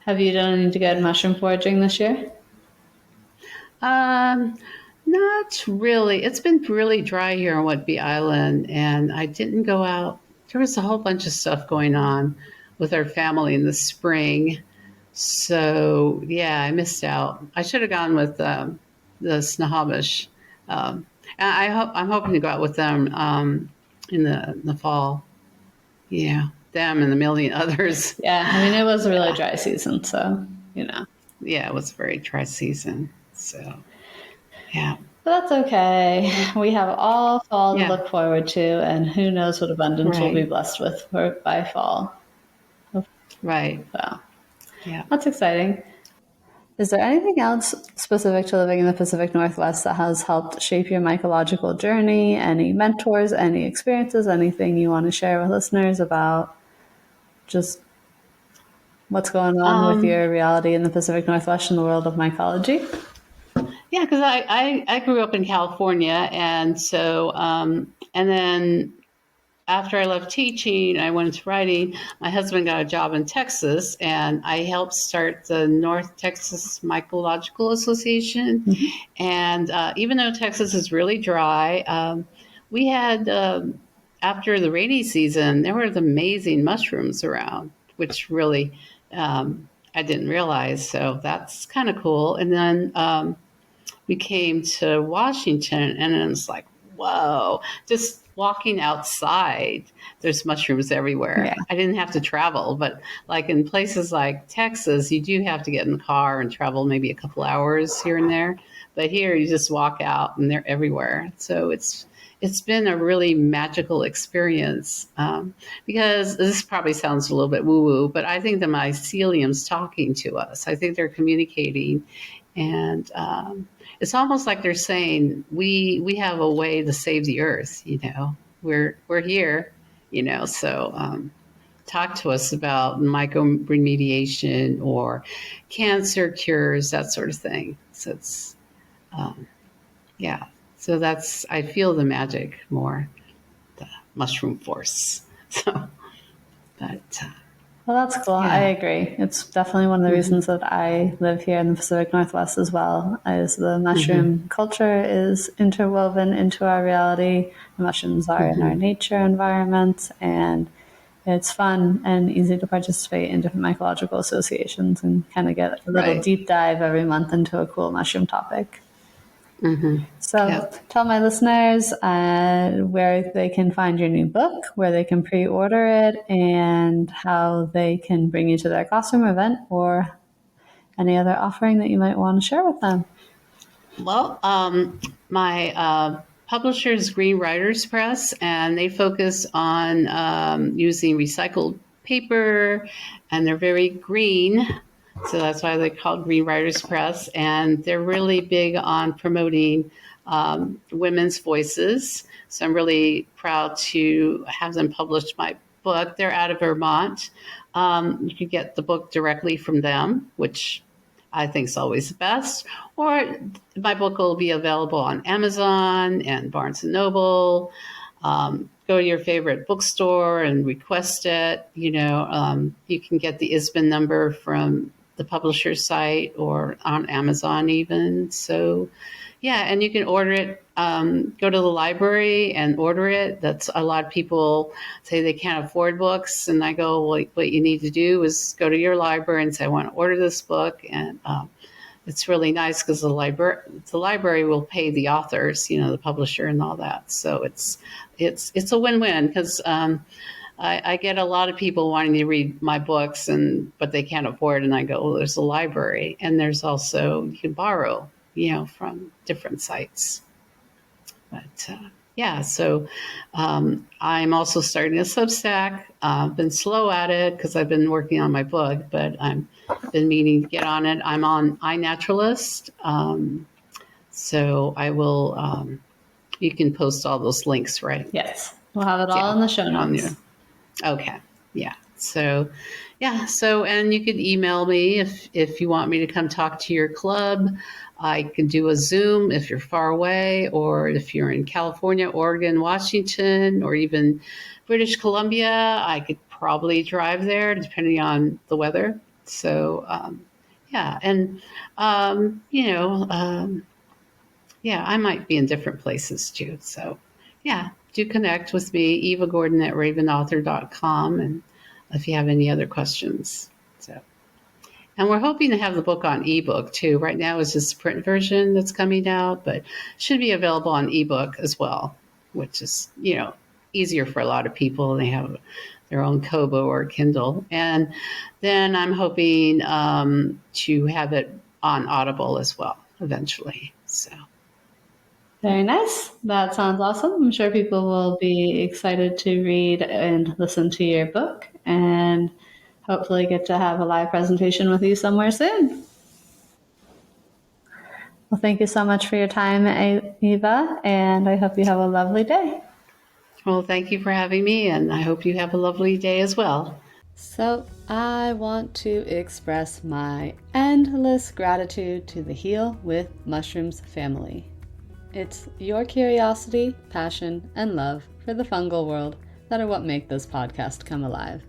Have you done any good mushroom foraging this year? um, not really. It's been really dry here on Whidbey Island, and I didn't go out. There was a whole bunch of stuff going on with our family in the spring. So yeah, I missed out. I should have gone with the Snohomish. I'm hoping to go out with them in the fall. Yeah, them and a million others. Yeah, I mean, it was a really dry season, so, Yeah, it was a very dry season. So, yeah. But that's okay. We have all fall to Yeah. look forward to, and who knows what abundance we'll be Right. blessed with by fall. Right. So Yeah. that's exciting. Is there anything else specific to living in the Pacific Northwest that has helped shape your mycological journey? Any mentors, any experiences, anything you want to share with listeners about just what's going on with your reality in the Pacific Northwest in the world of mycology? Yeah, because I grew up in California, and so and then after I left teaching, I went into writing. My husband got a job in Texas, and I helped start the North Texas Mycological Association. Mm-hmm. And even though Texas is really dry, we had after the rainy season, there were amazing mushrooms around, which really I didn't realize. So that's kind of cool. And then we came to Washington, and it was like, whoa, just walking outside, there's mushrooms everywhere. Yeah. I didn't have to travel, but like in places like Texas, you do have to get in the car and travel maybe a couple hours here and there. But here you just walk out and they're everywhere. So it's been a really magical experience because this probably sounds a little bit woo-woo, but I think the mycelium's talking to us. I think they're communicating, and it's almost like they're saying we have a way to save the earth. We're here. So talk to us about mycoremediation or cancer cures, that sort of thing. So it's yeah. So I feel the magic more, the mushroom force. So, but Well, that's cool. yeah. I agree. It's definitely one of the reasons that I live here in the Pacific Northwest as well, is the mushroom culture is interwoven into our reality. The mushrooms are in our nature environment, and it's fun and easy to participate in different mycological associations and kind of get a little Right. deep dive every month into a cool mushroom topic. So Yep. tell my listeners where they can find your new book, where they can pre-order it, and how they can bring you to their classroom event or any other offering that you might want to share with them. Well, my publisher is Green Writers Press, and they focus on using recycled paper, and they're very green. So that's why they're called Green Writers Press. And they're really big on promoting women's voices. So I'm really proud to have them publish my book. They're out of Vermont. You can get the book directly from them, which I think is always the best. Or my book will be available on Amazon and Barnes & Noble. Go to your favorite bookstore and request it. You can get the ISBN number from the publisher's site or on Amazon even. So, yeah, and you can order it. Go to the library and order it. That's a lot of people say they can't afford books, and I go, well, what you need to do is go to your library and say, I want to order this book, and it's really nice because the library will pay the authors, the publisher and all that. So it's a win-win because I get a lot of people wanting to read my books, but they can't afford it. And I go, well, there's a library, and there's also, you can borrow, from different sites. But yeah, so I'm also starting a Substack. I've been slow at it because I've been working on my book, but I've been meaning to get on it. I'm on iNaturalist, so I will. You can post all those links, right? Yes, we'll have it all in the show notes. Okay. Yeah. So, and you could email me if you want me to come talk to your club. I can do a Zoom if you're far away, or if you're in California, Oregon, Washington, or even British Columbia. I could probably drive there depending on the weather. So, yeah. And, I might be in different places too. So, yeah, do connect with me, Eva Gordon at ravenauthor.com, and if you have any other questions. So, and we're hoping to have the book on ebook too. Right now it's just a print version that's coming out, but should be available on ebook as well, which is, easier for a lot of people. They have their own Kobo or Kindle. And then I'm hoping to have it on Audible as well eventually. So. Very nice. That sounds awesome. I'm sure people will be excited to read and listen to your book and hopefully get to have a live presentation with you somewhere soon. Well, thank you so much for your time, Eva, and I hope you have a lovely day. Well, thank you for having me, and I hope you have a lovely day as well. So, I want to express my endless gratitude to the Heal with Mushrooms family. It's your curiosity, passion, and love for the fungal world that are what make this podcast come alive.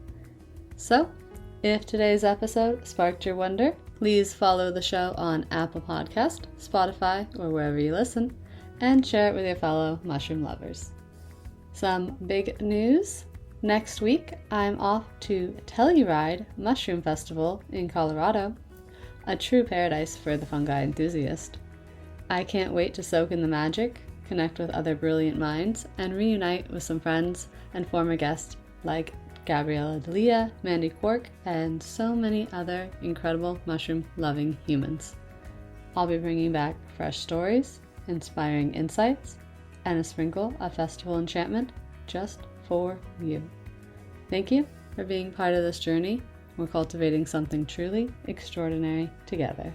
So, if today's episode sparked your wonder, please follow the show on Apple Podcast, Spotify, or wherever you listen, and share it with your fellow mushroom lovers. Some big news. Next week, I'm off to Telluride Mushroom Festival in Colorado, a true paradise for the fungi enthusiast. I can't wait to soak in the magic, connect with other brilliant minds, and reunite with some friends and former guests like Gabriella Delia, Mandy Quark, and so many other incredible mushroom-loving humans. I'll be bringing back fresh stories, inspiring insights, and a sprinkle of festival enchantment just for you. Thank you for being part of this journey. We're cultivating something truly extraordinary together.